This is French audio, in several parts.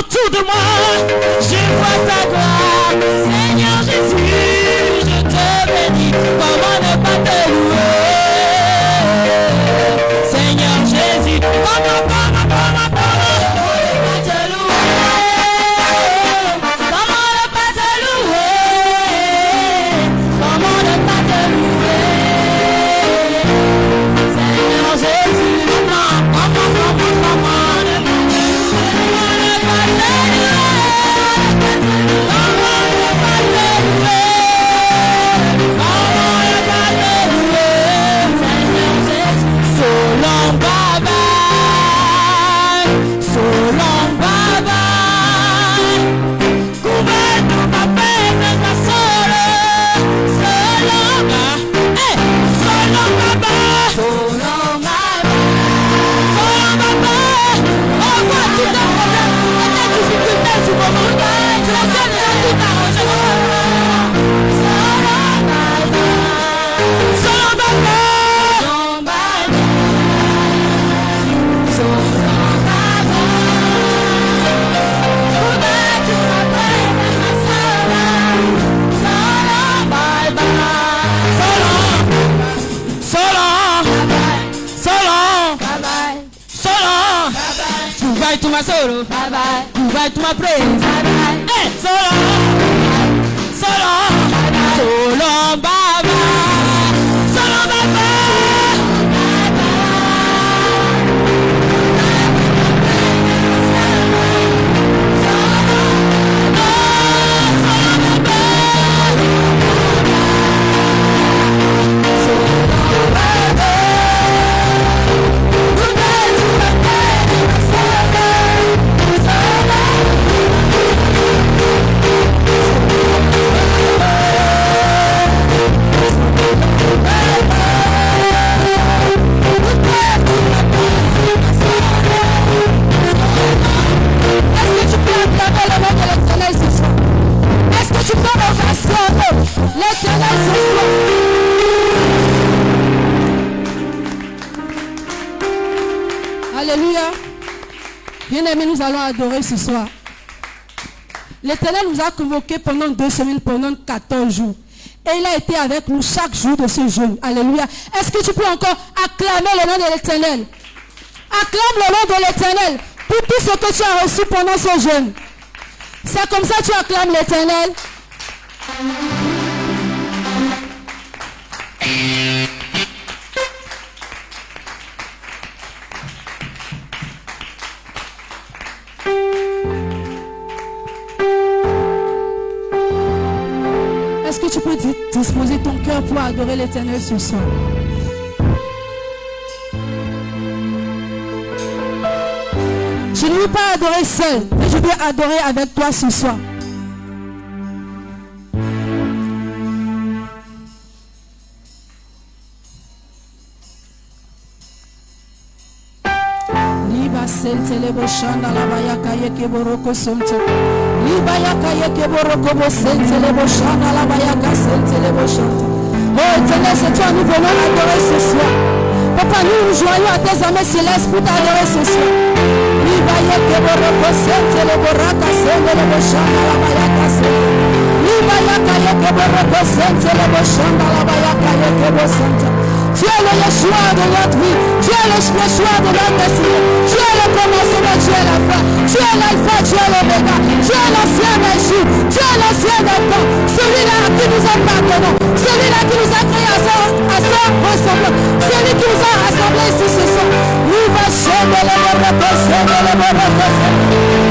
autour de moi, je vois ta gloire. Seigneur Jésus, je te bénis. Comment ne pas te louer? Seigneur Jésus, comment ne pas te louer? Comment ne pas te louer? Comment ne pas te louer? Seigneur Jésus, comment ne pas te louer? To my solo, bye bye. Goodbye to my praise, bye bye. Hey, so long, so long, so long, bye bye, so long, bye bye. L'Éternel ce soir. Alléluia. Bien-aimés, nous allons adorer ce soir. L'Éternel nous a convoqués pendant 2 semaines, pendant 14 jours. Et il a été avec nous chaque jour de ce jeûne. Alléluia. Est-ce que tu peux encore acclamer le nom de l'Éternel? Acclame le nom de l'Éternel pour tout ce que tu as reçu pendant ce jeûne. C'est comme ça que tu acclames l'Éternel. Est-ce que tu peux disposer ton cœur pour adorer l'Éternel ce soir? Je ne veux pas adorer seul, mais je veux adorer avec toi ce soir. Sentelebo shanda la bayaka yeke boroko sonto. Liba yaka yeke boroko bo sentelebo shanda la bayaka sentelebo shanda. Oh Éternel, c'est toi, nous venons adorer ce soir. Papa, nous joignons à tes amis célestes pour t'adorer ce soir. Liba yeke boroko sentelebo raka sentelebo shanda la bayaka sentelebo. Liba yaka yeke boroko sentelebo shanda la bayaka yeke bo santa. Tu es le Yeshua de notre vie. Tu es le Yeshua de notre destinée. Tu es le commencement, tu es la fin. Tu es l'alpha, tu es l'oméga. Tu es l'ancien des jours. Tu es l'ancien des temps. Celui-là qui nous appartenons. Celui-là qui nous a créés à sa ressemblance. Celui qui nous a rassemblés ici ce soir. Nous va changer le reposer, le reposer.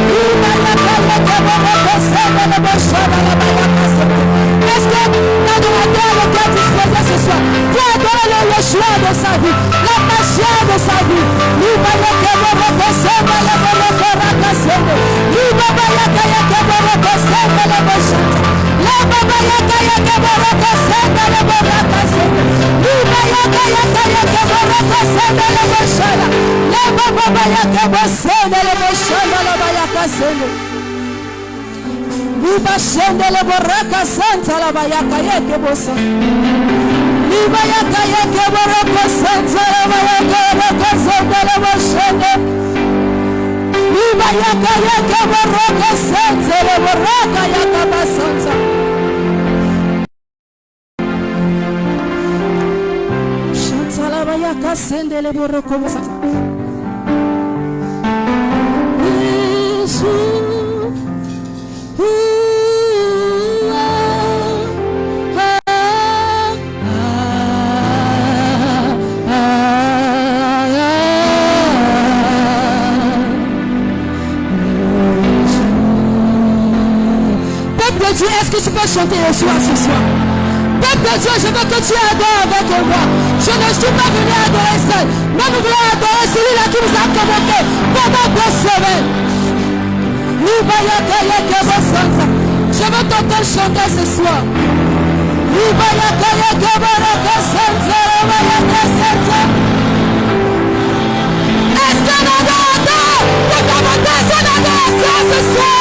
Nous va reposer, le reposer. Est-ce que l'adorateur est bien disposé ce soir pour adorer le choix de sa vie, la passion de sa vie? Nous voyons que vous reposez, vous reposez. Nous voyons que vous reposez, vous reposez. La baba yaka yaka vous reposez, vous reposez. Nous voyons que vous reposez, vous reposez. La baba yaka vous reposez, vous reposez, la baba yaka c'est. Liba shende le boraka santa la bayaka yeke bosa. Liba yaka yeke boraka santa la bayaka yeke santa la boshende. Est-ce que tu peux chanter Yeshua ce soir? Peuple de Dieu, je veux que tu adores avec moi. Je ne suis pas venu adorer seul, mais nous voulons adorer celui-là qui nous a convoqué pendant 2 semaines. Je veux t'entendre chanter ce soir. Est-ce qu'on adore? Nous avons des adoration ce soir.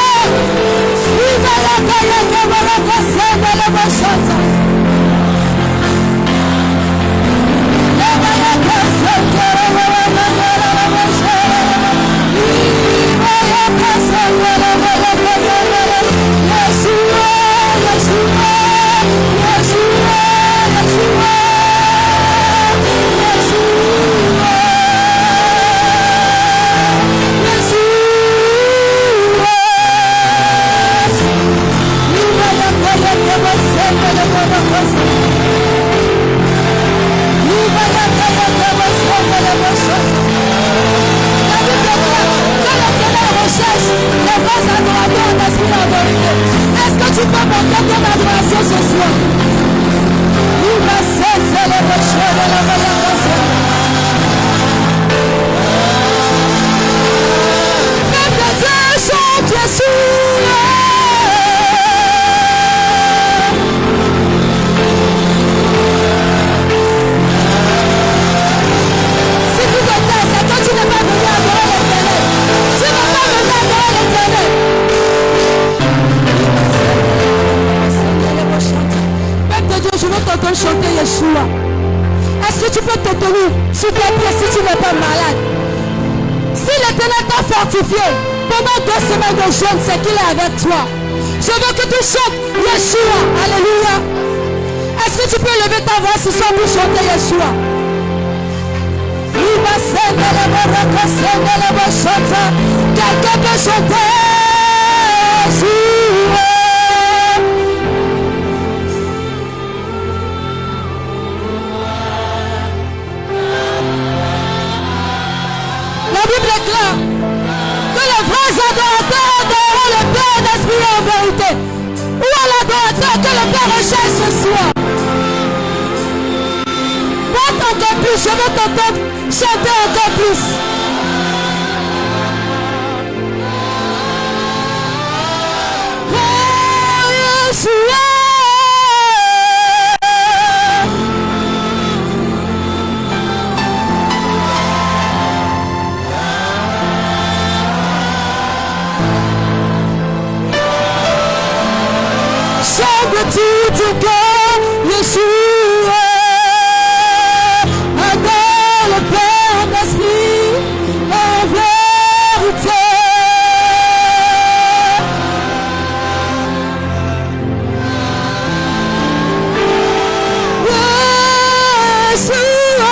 Est-ce que tu peux monter ton adoration ce soir? Il va s'être les rochers de la voyance. Même de Dieu chante Yeshua. Si tu te tais, c'est que tu n'es pas venu adorer l'Éternel. Tu n'es pas venu adorer l'Éternel. Je veux t'entendre chanter Yeshua. Est-ce que tu peux te tenir sur tes pieds si tu n'es pas malade? Si l'Éternel t'a fortifié pendant 2 semaines de jeûne, c'est qu'il est avec toi. Je veux que tu chantes Yeshua. Alléluia. Est-ce que tu peux lever ta voix ce soir pour chanter Yeshua? Quelqu'un peut chanter Yeshua. La Bible déclare que les vrais adorateurs adoreront le Père d'esprit en vérité. Où est l'adorateur que le Père recherche ce soir? Monte encore plus, je veux t'entendre chanter encore plus. Oh Yeshua. Chante tout cœur, Yeshua. Adore le Père d'esprit en vérité. Yeshua.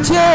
Dieu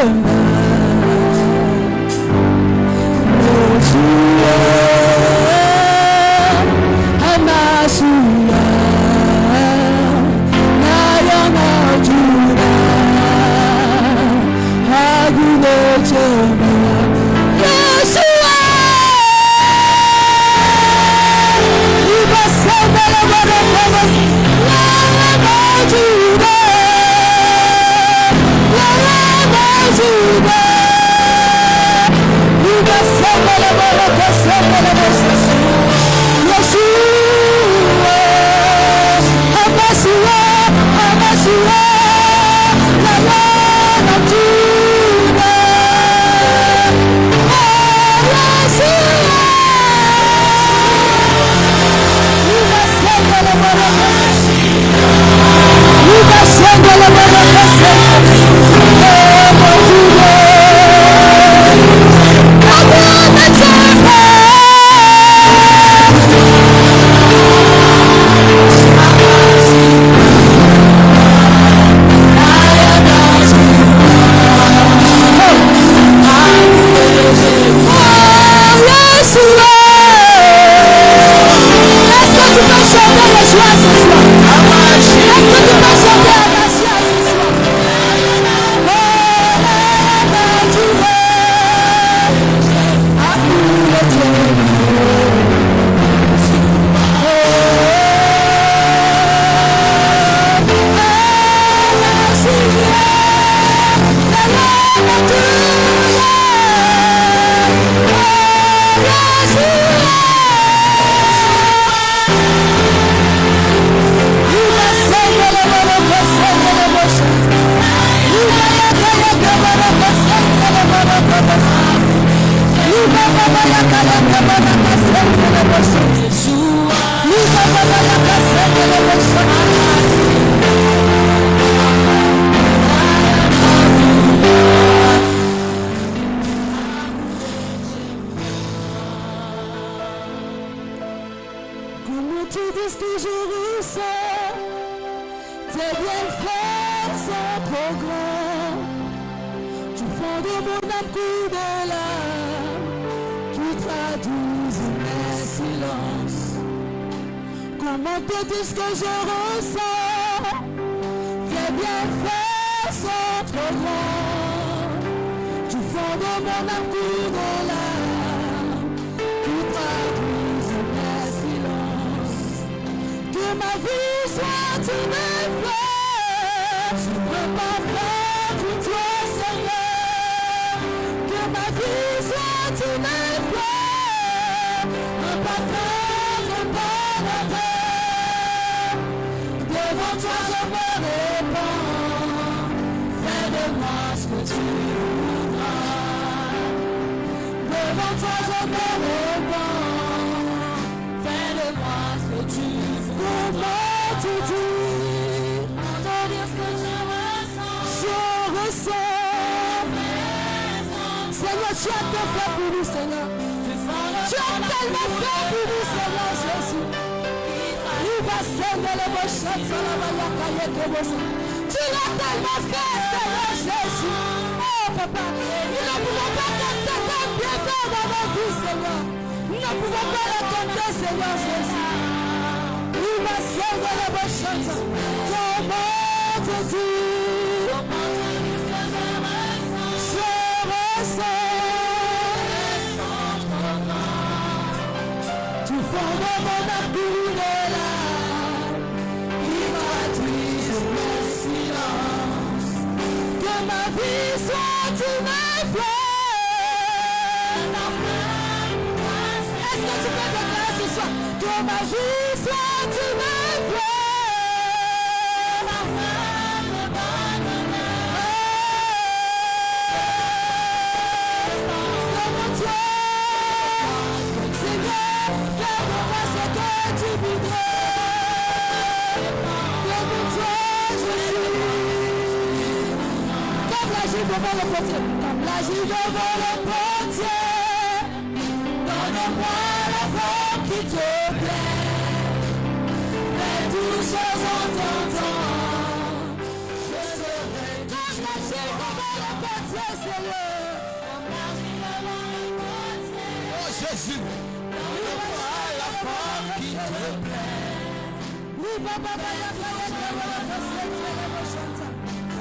Jésus, donne-moi la femme qui te plaît.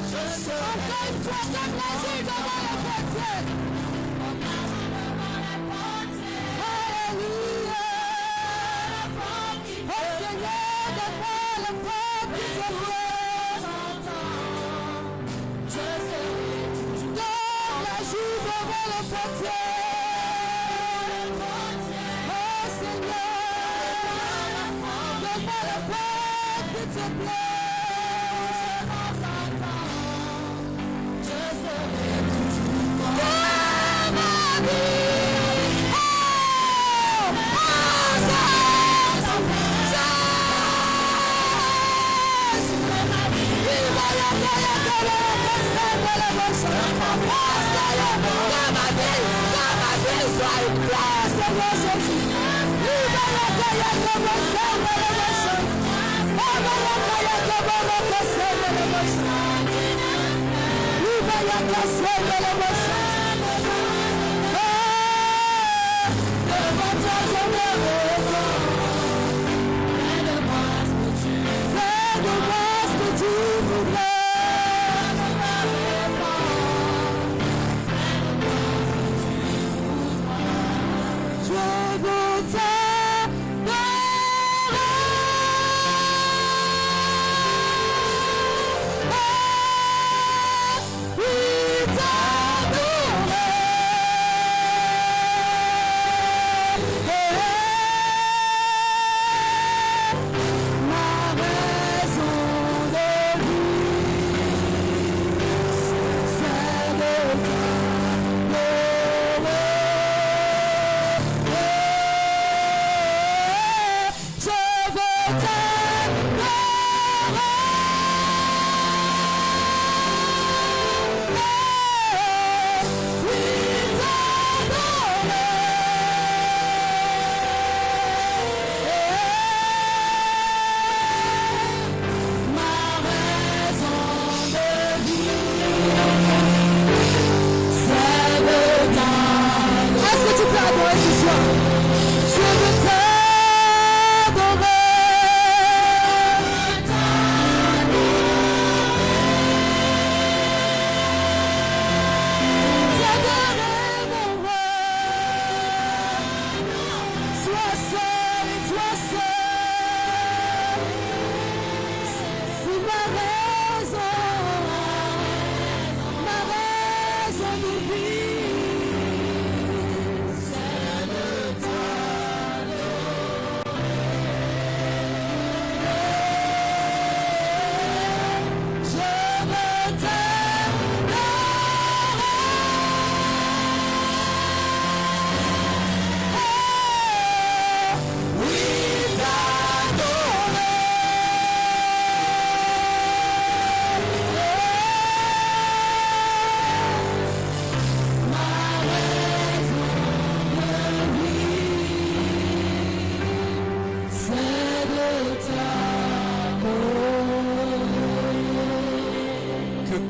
Je serai toujours plaisir devant le portier. Alléluia. Oh Seigneur, donne-moi la femme qui te plaît. Je serai toujours dans la joue devant le portier.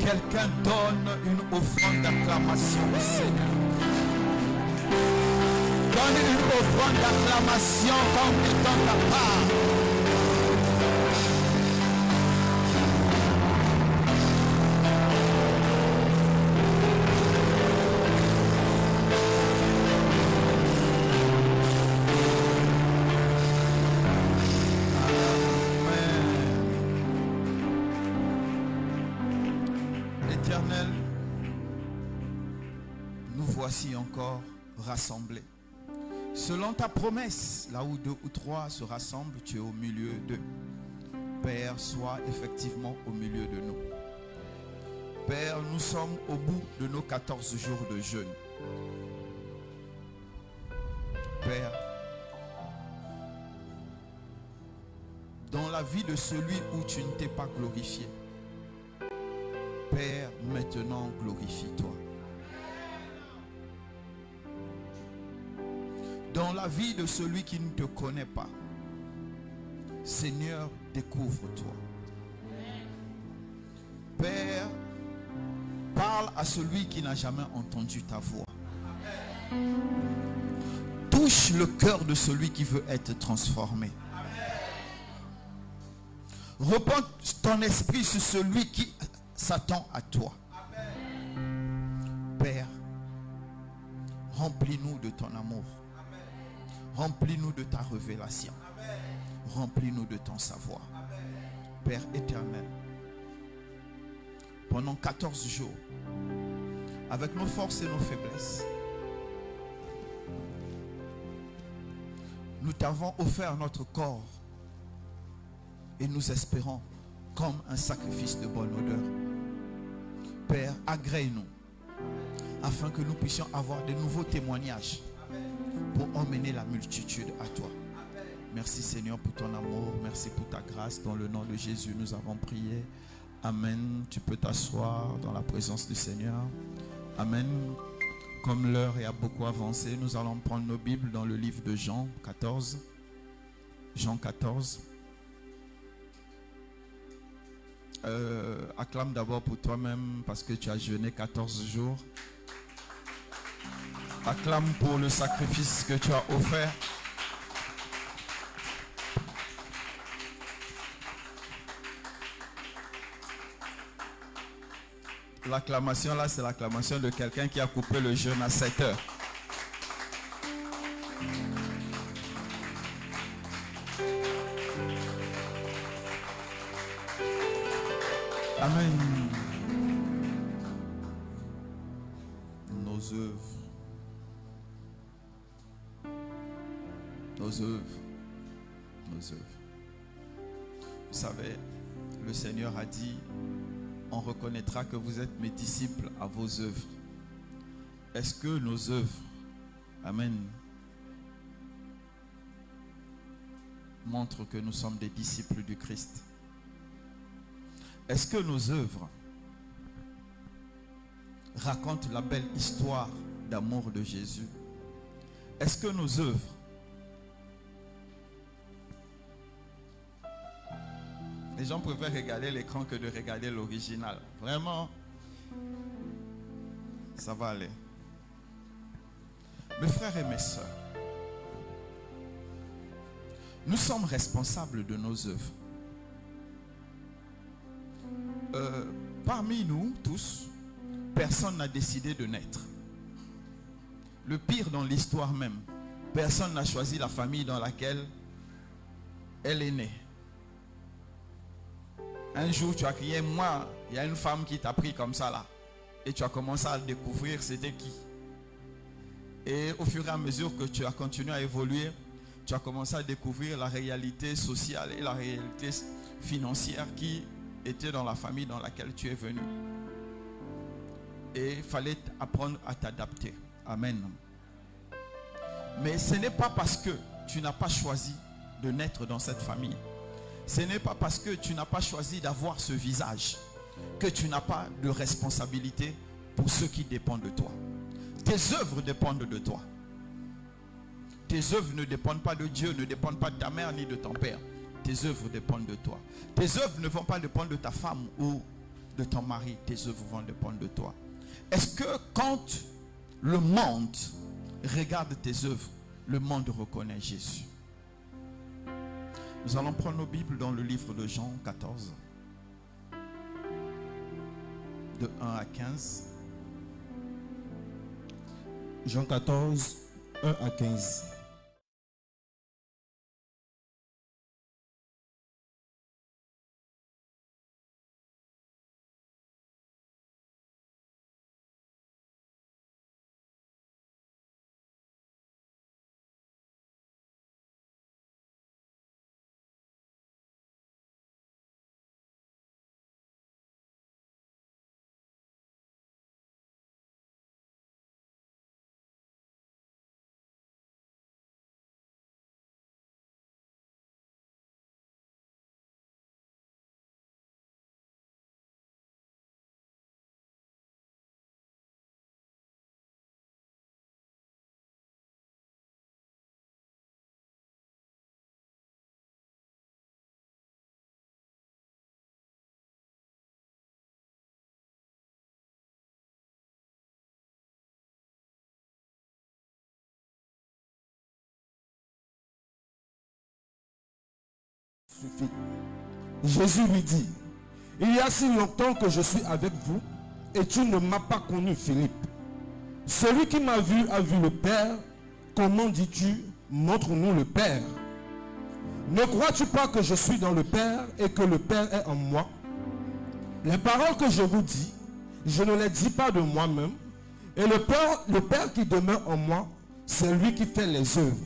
Quelqu'un donne une offrande d'acclamation au Seigneur. Donne une offrande d'acclamation comme étant ta part. Éternel, nous voici encore rassemblés. Selon ta promesse, là où 2 ou 3 se rassemblent, tu es au milieu d'eux. Père, sois effectivement au milieu de nous. Père, nous sommes au bout de nos 14 jours de jeûne. Père, dans la vie de celui où tu ne t'es pas glorifié, Père, maintenant glorifie-toi. Dans la vie de celui qui ne te connaît pas, Seigneur, découvre-toi. Père, parle à celui qui n'a jamais entendu ta voix. Touche le cœur de celui qui veut être transformé. Repose ton esprit sur celui qui s'attend à toi. Père, remplis-nous de ton amour. Remplis-nous de ta révélation. Remplis-nous de ton savoir. Père éternel, pendant 14 jours, avec nos forces et nos faiblesses, nous t'avons offert notre corps et nous espérons comme un sacrifice de bonne odeur. Père, agrée-nous afin que nous puissions avoir de nouveaux témoignages pour emmener la multitude à toi. Merci Seigneur pour ton amour, merci pour ta grâce. Dans le nom de Jésus, nous avons prié. Amen. Tu peux t'asseoir dans la présence du Seigneur. Amen. Comme l'heure est à beaucoup avancé, nous allons prendre nos Bibles dans le livre de Jean 14. Jean 14. Acclame d'abord pour toi-même parce que tu as jeûné 14 jours. Acclame pour le sacrifice que tu as offert. L'acclamation là, c'est l'acclamation de quelqu'un qui a coupé le jeûne à 7 heures. Amen. Nos œuvres. Nos œuvres. Nos œuvres. Vous savez, le Seigneur a dit, on reconnaîtra que vous êtes mes disciples à vos œuvres. Est-ce que nos œuvres, amen, montrent que nous sommes des disciples du Christ? Est-ce que nos œuvres racontent la belle histoire d'amour de Jésus? Est-ce que nos œuvres les gens préfèrent regarder l'écran que de regarder l'original. Vraiment, ça va aller. Mes frères et mes sœurs, nous sommes responsables de nos œuvres. Parmi nous tous, personne n'a décidé de naître. Le pire dans l'histoire même, personne n'a choisi la famille dans laquelle elle est née. Un jour, tu as crié, moi, il y a une femme qui t'a pris comme ça là. Et tu as commencé à découvrir c'était qui. Et au fur et à mesure que tu as continué à évoluer, tu as commencé à découvrir la réalité sociale et la réalité financière qui était dans la famille dans laquelle tu es venu. Et il fallait apprendre à t'adapter. Amen. Mais ce n'est pas parce que tu n'as pas choisi de naître dans cette famille. Ce n'est pas parce que tu n'as pas choisi d'avoir ce visage que tu n'as pas de responsabilité pour ceux qui dépendent de toi. Tes œuvres dépendent de toi. Tes œuvres ne dépendent pas de Dieu, ne dépendent pas de ta mère ni de ton père. Tes œuvres dépendent de toi. Tes œuvres ne vont pas dépendre de ta femme ou de ton mari. Tes œuvres vont dépendre de toi. Est-ce que quand le monde regarde tes œuvres, le monde reconnaît Jésus? Nous allons prendre nos Bibles dans le livre de Jean 14, de 1 à 15. Jean 14, 1 à 15. suffit. Jésus lui dit, il y a si longtemps que je suis avec vous et tu ne m'as pas connu, Philippe. Celui qui m'a vu a vu le Père. Comment dis-tu, montre-nous le Père? Ne crois-tu pas que je suis dans le Père et que le Père est en moi? Les paroles que je vous dis, je ne les dis pas de moi-même. Et le Père qui demeure en moi, c'est lui qui fait les œuvres.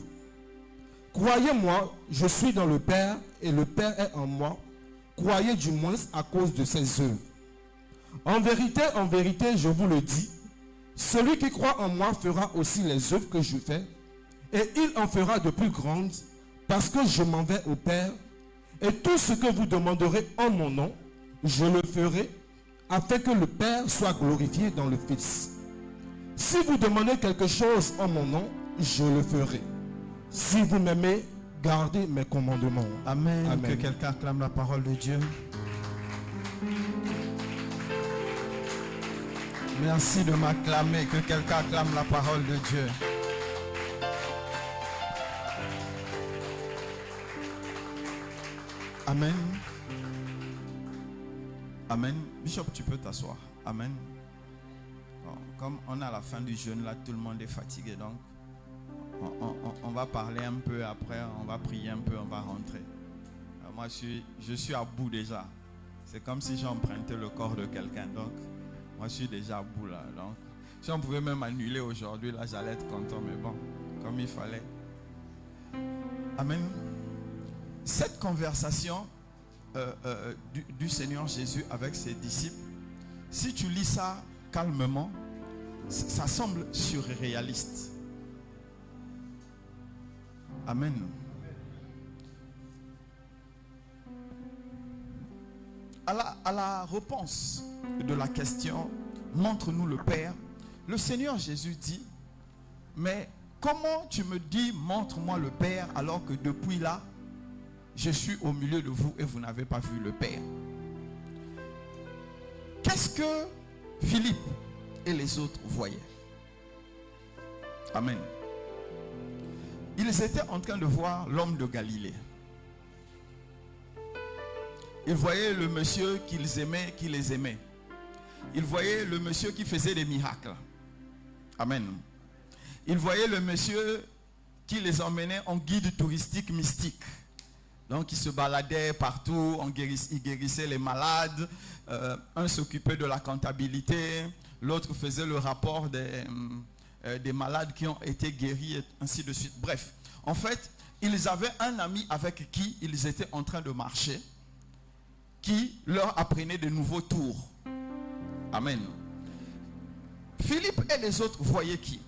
Croyez-moi, je suis dans le Père et le Père est en moi. Croyez du moins à cause de ses œuvres. En vérité, je vous le dis, celui qui croit en moi fera aussi les œuvres que je fais, et il en fera de plus grandes, parce que je m'en vais au Père, et tout ce que vous demanderez en mon nom, je le ferai, afin que le Père soit glorifié dans le Fils. Si vous demandez quelque chose en mon nom, je le ferai. Si vous m'aimez, gardez mes commandements. Amen. Amen. Que quelqu'un acclame la parole de Dieu. Merci de m'acclamer. Que quelqu'un acclame la parole de Dieu. Amen. Amen. Bishop, tu peux t'asseoir. Amen. Bon, comme on est à la fin du jeûne, là, tout le monde est fatigué. Donc, on va parler un peu après, on va prier un peu, on va rentrer. Moi, je suis à bout déjà. C'est comme si j'empruntais le corps de quelqu'un. Donc, moi, je suis déjà à bout là. Donc, si on pouvait même annuler aujourd'hui, là, j'allais être content. Mais bon, comme il fallait. Amen. Cette conversation du Seigneur Jésus avec ses disciples, si tu lis ça calmement, ça semble surréaliste. Amen. À la réponse de la question, montre-nous le Père, le Seigneur Jésus dit, mais comment tu me dis, montre-moi le Père, alors que depuis là, je suis au milieu de vous et vous n'avez pas vu le Père? Qu'est-ce que Philippe et les autres voyaient? Amen. Ils étaient en train de voir l'homme de Galilée. Ils voyaient le monsieur qu'ils aimaient, qui les aimait. Ils voyaient le monsieur qui faisait des miracles. Amen. Ils voyaient le monsieur qui les emmenait en guide touristique mystique. Donc, il se baladait partout, il guérissait les malades. Un s'occupait de la comptabilité, l'autre faisait le rapport des malades qui ont été guéris, et ainsi de suite. Bref, en fait, ils avaient un ami avec qui ils étaient en train de marcher, qui leur apprenait de nouveaux tours. Amen. Philippe et les autres voyaient qui?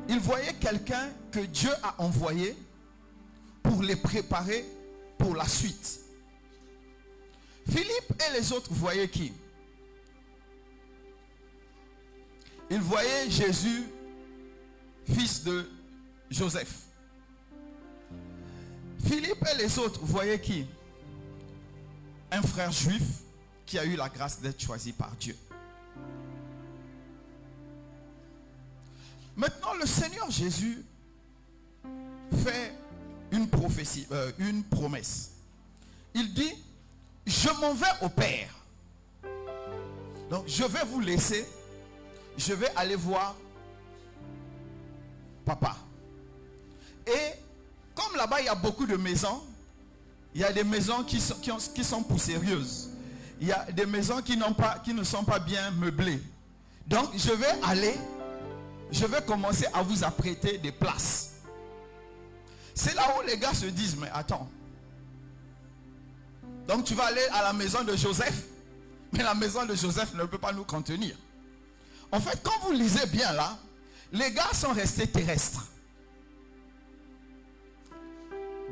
Ils voyaient quelqu'un que Dieu a envoyé pour les préparer pour la suite. Philippe et les autres voyaient qui? Ils voyaient Jésus, fils de Joseph. Philippe et les autres voyaient qui? Un frère juif qui a eu la grâce d'être choisi par Dieu. Maintenant, le Seigneur Jésus fait une prophétie, une promesse. Il dit, je m'en vais au Père. Donc, je vais vous laisser. Je vais aller voir Papa. Et comme là-bas, il y a beaucoup de maisons, il y a des maisons qui sont poussiéreuses. Il y a des maisons qui ne sont pas bien meublées. Donc, je vais commencer à vous apprêter des places. C'est là où les gars se disent, mais attends. Donc, tu vas aller à la maison de Joseph, mais la maison de Joseph ne peut pas nous contenir. En fait, quand vous lisez bien là, les gars sont restés terrestres.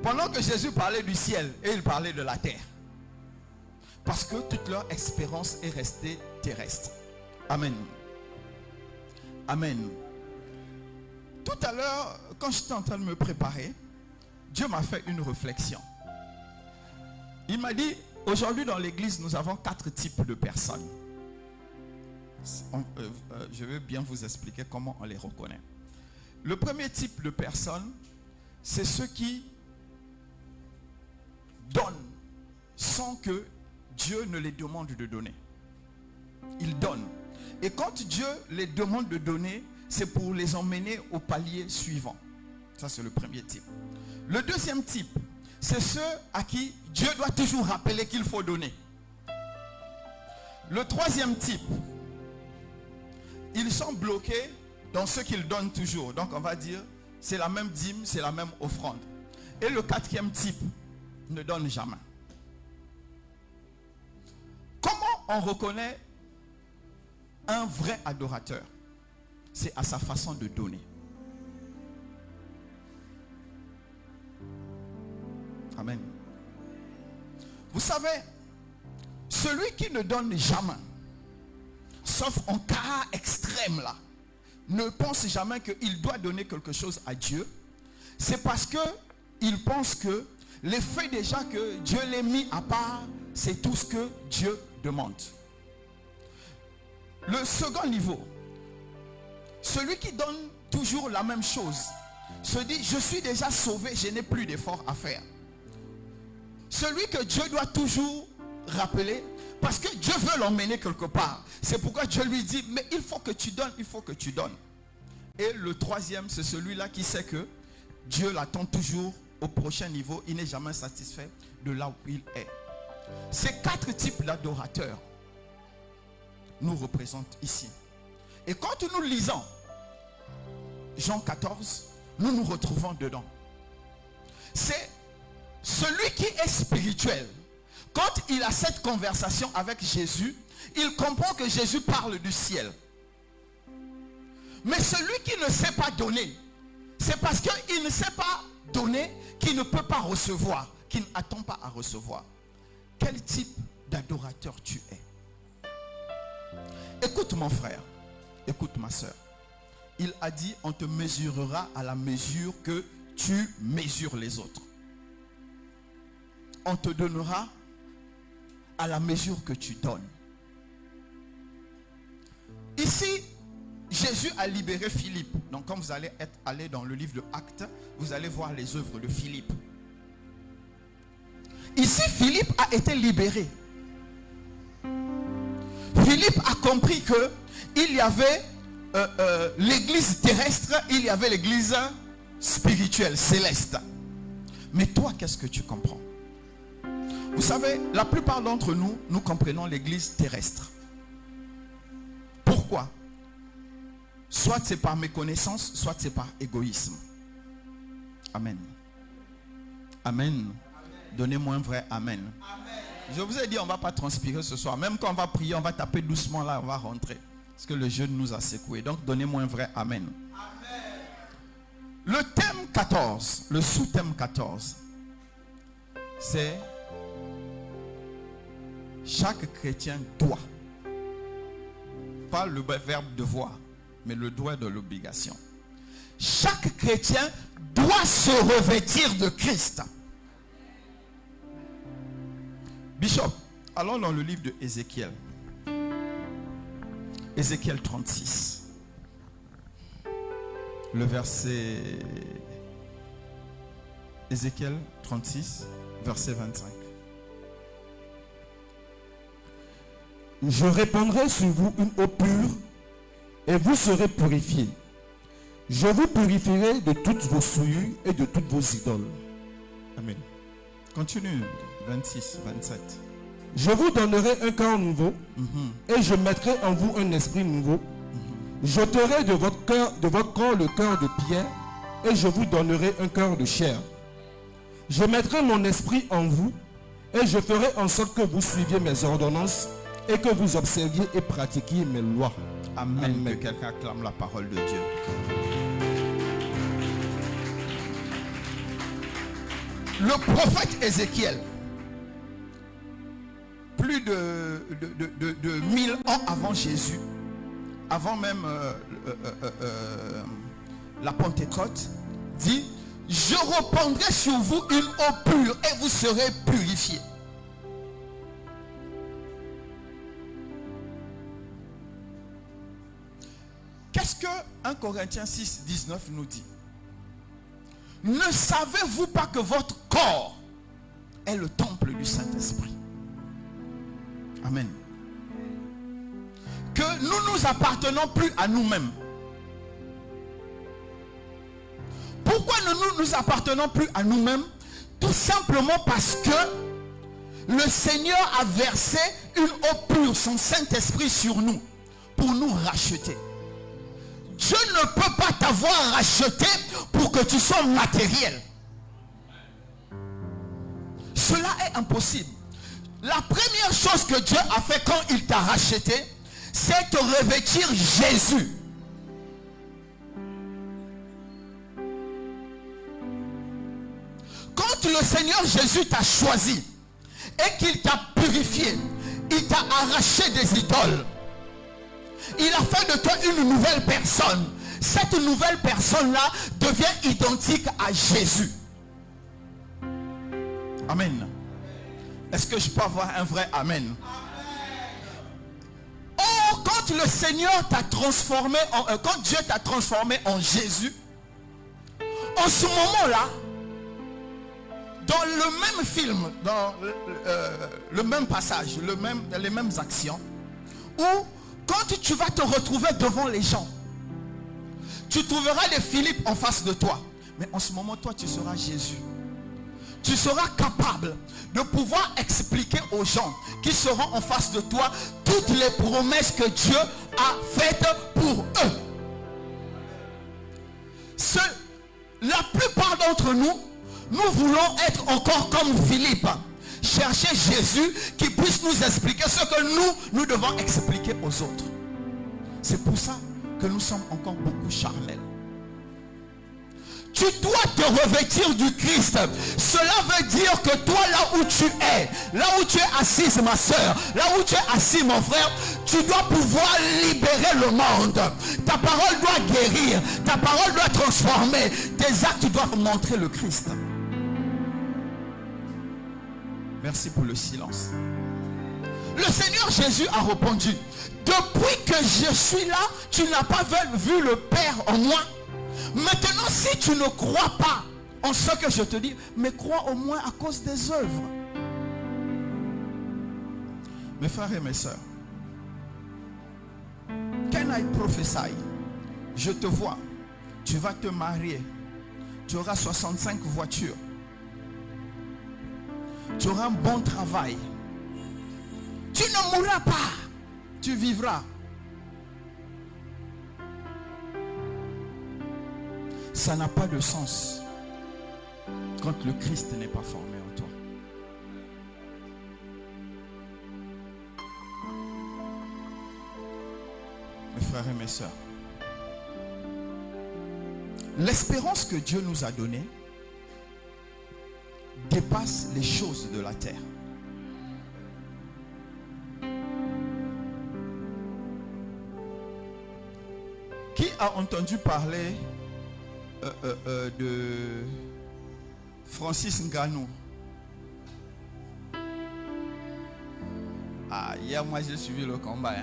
Pendant que Jésus parlait du ciel et il parlait de la terre. Parce que toute leur expérience est restée terrestre. Amen. Amen. Tout à l'heure, quand j'étais en train de me préparer, Dieu m'a fait une réflexion. Il m'a dit, aujourd'hui dans l'église, nous avons 4 types de personnes. Je vais bien vous expliquer comment on les reconnaît. Le premier type de personnes, c'est ceux qui donnent sans que Dieu ne les demande de donner. Ils donnent. Et quand Dieu les demande de donner, c'est pour les emmener au palier suivant. Ça, c'est le premier type. Le deuxième type, c'est ceux à qui Dieu doit toujours rappeler qu'il faut donner. Le troisième type, ils sont bloqués dans ce qu'ils donnent toujours. Donc, on va dire, c'est la même dîme, c'est la même offrande. Et le quatrième type ne donne jamais. Comment on reconnaît un vrai adorateur? C'est à sa façon de donner. Amen. Vous savez, celui qui ne donne jamais, sauf en cas extrême là, ne pense jamais qu'il doit donner quelque chose à Dieu. C'est parce qu'il pense que l'effet déjà que Dieu l'ait mis à part, c'est tout ce que Dieu demande. Le second niveau, celui qui donne toujours la même chose, se dit, je suis déjà sauvé, je n'ai plus d'efforts à faire. Celui que Dieu doit toujours rappeler, parce que Dieu veut l'emmener quelque part. C'est pourquoi Dieu lui dit, mais il faut que tu donnes, il faut que tu donnes. Et le troisième, c'est celui-là qui sait que Dieu l'attend toujours au prochain niveau. Il n'est jamais satisfait de là où il est. Ces quatre types d'adorateurs nous représentent ici. Et quand nous lisons Jean 14, nous nous retrouvons dedans. C'est celui qui est spirituel. Quand il a cette conversation avec Jésus, il comprend que Jésus parle du ciel. Mais celui qui ne sait pas donner, c'est parce qu'il ne sait pas donner qu'il ne peut pas recevoir, qu'il n'attend pas à recevoir. Quel type d'adorateur tu es? Écoute mon frère, écoute ma soeur. Il a dit, on te mesurera à la mesure que tu mesures les autres. On te donnera à la mesure que tu donnes. Ici, Jésus a libéré Philippe. Donc, quand vous allez aller dans le livre de Actes, vous allez voir les œuvres de Philippe. Ici, Philippe a été libéré. Philippe a compris que il y avait l'église terrestre, il y avait l'église spirituelle, céleste. Mais toi, qu'est-ce que tu comprends? Vous savez, la plupart d'entre nous, nous comprenons l'église terrestre. Pourquoi? Soit c'est par méconnaissance, soit c'est par égoïsme. Amen. Amen. Donnez-moi un vrai amen. Amen. Je vous ai dit, on ne va pas transpirer ce soir. Même quand on va prier, on va taper doucement là, on va rentrer. Parce que le jeûne nous a secoué. Donc, donnez-moi un vrai amen. Amen. Le thème 14, le sous-thème 14, c'est chaque chrétien doit. Pas le verbe devoir, mais le droit de l'obligation. Chaque chrétien doit se revêtir de Christ. Bishop, allons dans le livre de Ézéchiel. Ézéchiel 36. Le verset... Ézéchiel 36, verset 25. Je répandrai sur vous une eau pure et vous serez purifiés. Je vous purifierai de toutes vos souillures et de toutes vos idoles. Amen. Continue, 26, 27. Je vous donnerai un cœur nouveau et je mettrai en vous un esprit nouveau. J'ôterai de votre corps le cœur de pierre et je vous donnerai un cœur de chair. Je mettrai mon esprit en vous et je ferai en sorte que vous suiviez mes ordonnances et que vous observiez et pratiquiez mes lois. Amen. Amen. Que quelqu'un acclame la parole de Dieu. Le prophète Ézéchiel, plus de 1000 ans avant Jésus, avant même la Pentecôte, dit: je répandrai sur vous une eau pure et vous serez purifiés. Qu'est-ce que 1 Corinthiens 6, 19 nous dit? Ne savez-vous pas que votre corps est le temple du Saint-Esprit. Amen. Que nous nous appartenons plus à nous-mêmes. Pourquoi nous nous appartenons plus à nous-mêmes? Tout simplement parce que le Seigneur a versé une eau pure, son Saint-Esprit sur nous, pour nous racheter. Dieu ne peut pas t'avoir racheté pour que tu sois matériel. Cela est impossible. La première chose que Dieu a fait quand il t'a racheté, c'est te revêtir Jésus. Quand le Seigneur Jésus t'a choisi et qu'il t'a purifié, il t'a arraché des idoles. Il a fait de toi une nouvelle personne. Cette nouvelle personne-là devient identique à Jésus. Amen. Est-ce que je peux avoir un vrai Amen? Or, quand le Seigneur t'a transformé, quand Dieu t'a transformé en Jésus, en ce moment-là, dans le même film, dans le même passage, les mêmes actions, où quand tu vas te retrouver devant les gens, tu trouveras des Philippe en face de toi. Mais en ce moment, toi, tu seras Jésus. Tu seras capable de pouvoir expliquer aux gens qui seront en face de toi toutes les promesses que Dieu a faites pour eux. La plupart d'entre nous, nous voulons être encore comme Philippe. Chercher Jésus qui puisse nous expliquer ce que nous devons expliquer aux autres. C'est pour ça que nous sommes encore beaucoup charnels. Tu dois te revêtir du Christ. Cela veut dire que toi, là où tu es assise ma soeur, là où tu es assis mon frère, tu dois pouvoir libérer le monde. Ta parole doit guérir, ta parole doit transformer, tes actes doivent montrer le Christ. Merci pour le silence. Le Seigneur Jésus a répondu: depuis que je suis là, tu n'as pas vu le Père en moi. Maintenant, si tu ne crois pas en ce que je te dis, mais crois au moins à cause des œuvres. Mes frères et mes sœurs, can I prophesy? Je te vois, tu vas te marier, tu auras 65 voitures, tu auras un bon travail, tu ne mourras pas, tu vivras. Ça n'a pas de sens quand le Christ n'est pas formé en toi. Mes frères et mes sœurs, l'espérance que Dieu nous a donnée dépasse les choses de la terre. Qui a entendu parler de Francis Ngannou? Ah, hier moi j'ai suivi le combat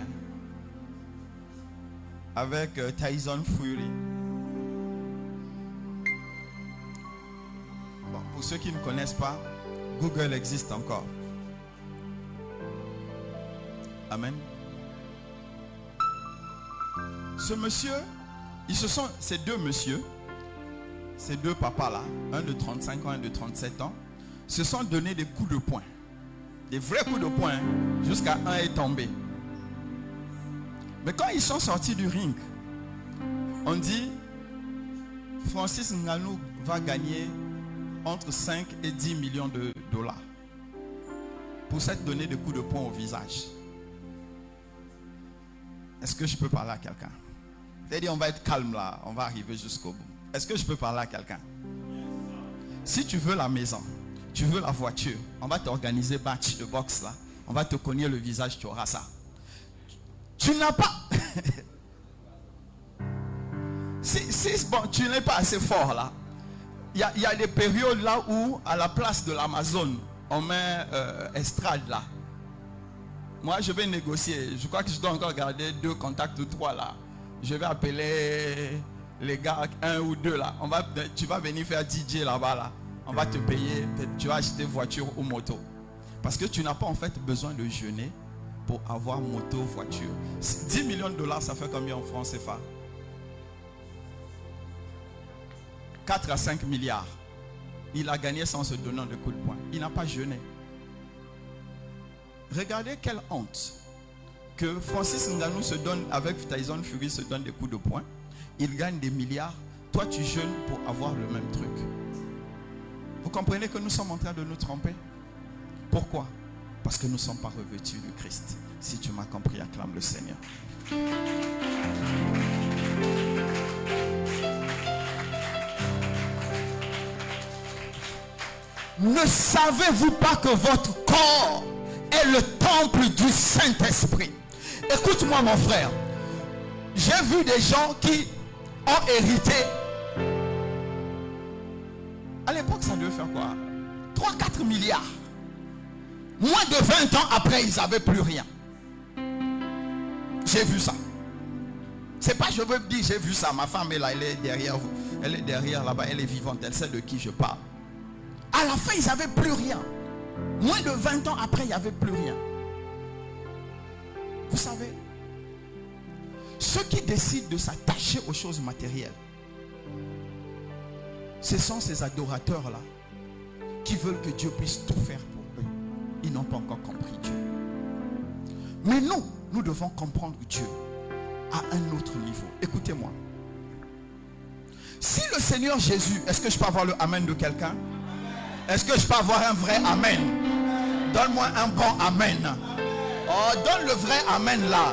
avec Tyson Fury. Bon, pour ceux qui ne connaissent pas, Google existe encore. Amen. Ce monsieur, ces deux messieurs, ces deux papas-là, un de 35 ans, un de 37 ans, se sont donné des coups de poing. Des vrais coups de poing, jusqu'à un est tombé. Mais quand ils sont sortis du ring, on dit Francis Ngannou va gagner entre 5 et 10 millions de dollars pour s'être donné des coups de poing au visage. Est-ce que je peux parler à quelqu'un? C'est-à-dire, on va être calme là, on va arriver jusqu'au bout. Est-ce que je peux parler à quelqu'un? Si tu veux la maison, tu veux la voiture, on va t'organiser match de boxe là. On va te cogner le visage, tu auras ça. Tu n'as pas... bon, tu n'es pas assez fort là. Il y a des périodes là où, à la place de l'Amazon, on met estrade là. Moi, je vais négocier. Je crois que je dois encore garder 2 contacts ou 3 là. Je vais appeler les gars, 1 ou 2 là. Tu vas venir faire DJ là-bas là. on va te payer, tu vas acheter voiture ou moto. Parce que tu n'as pas en fait besoin de jeûner pour avoir moto, voiture. 10 millions de dollars, ça fait combien en francs CFA? 4 à 5 milliards. Il a gagné sans se donner de coups de poing. Il n'a pas jeûné. Regardez quelle honte que Francis Ngannou se donne avec Tyson Fury, se donne des coups de poing. Il gagne des milliards. Toi, tu jeûnes pour avoir le même truc. Vous comprenez que nous sommes en train de nous tromper? Pourquoi? Parce que nous ne sommes pas revêtus du Christ. Si tu m'as compris, acclame le Seigneur. Ne savez-vous pas que votre corps est le temple du Saint-Esprit? Écoute-moi mon frère. J'ai vu des gens qui ont hérité. À l'époque, ça devait faire quoi? 3-4 milliards. Moins de 20 ans après, ils n'avaient plus rien. J'ai vu ça. C'est pas je veux dire j'ai vu ça. Ma femme est là, elle est derrière vous. Elle est derrière là-bas, elle est vivante. Elle sait de qui je parle. À la fin, ils n'avaient plus rien. Moins de 20 ans après, il n'y avait plus rien. Vous savez, ceux qui décident de s'attacher aux choses matérielles, ce sont ces adorateurs-là qui veulent que Dieu puisse tout faire pour eux. Ils n'ont pas encore compris Dieu. Mais nous devons comprendre Dieu à un autre niveau. Écoutez-moi. Si le Seigneur Jésus, est-ce que je peux avoir le amen de quelqu'un? Est-ce que je peux avoir un vrai amen? Donne-moi un bon amen. Oh, donne le vrai amen là.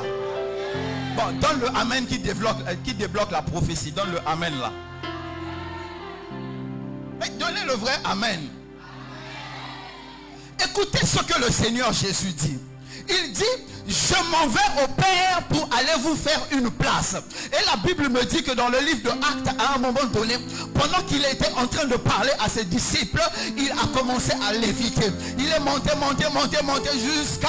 Bon, donne le amen qui débloque la prophétie. Donne le amen là. Mais donnez le vrai amen. Écoutez ce que le Seigneur Jésus dit. Il dit, je m'en vais au Père pour aller vous faire une place. Et la Bible me dit que dans le livre de Actes, à un moment donné, pendant qu'il était en train de parler à ses disciples, il a commencé à léviter. Il est monté jusqu'à...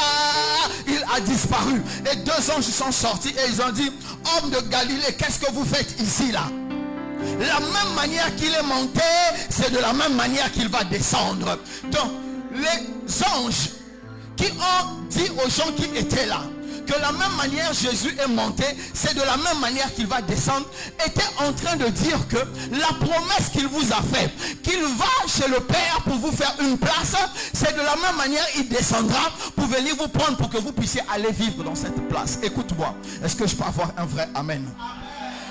Il a disparu. Et 2 anges sont sortis et ils ont dit, homme de Galilée, qu'est-ce que vous faites ici là? La même manière qu'il est monté, c'est de la même manière qu'il va descendre. Donc, les anges qui ont dit aux gens qui étaient là que la même manière Jésus est monté, c'est de la même manière qu'il va descendre, était en train de dire que la promesse qu'il vous a fait, qu'il va chez le Père pour vous faire une place, c'est de la même manière il descendra pour venir vous prendre pour que vous puissiez aller vivre dans cette place. Écoute-moi, est-ce que je peux avoir un vrai amen?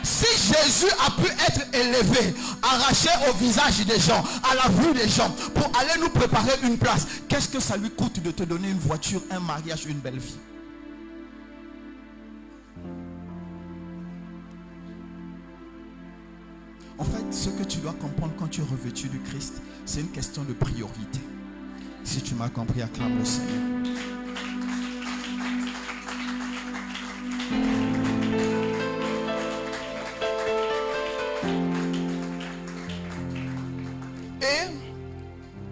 Si Jésus a pu être élevé, arraché au visage des gens, à la vue des gens, pour aller nous préparer une place, qu'est-ce que ça lui coûte de te donner une voiture, un mariage, une belle vie? En fait, ce que tu dois comprendre quand tu es revêtu du Christ, c'est une question de priorité. Si tu m'as compris, acclame le Seigneur.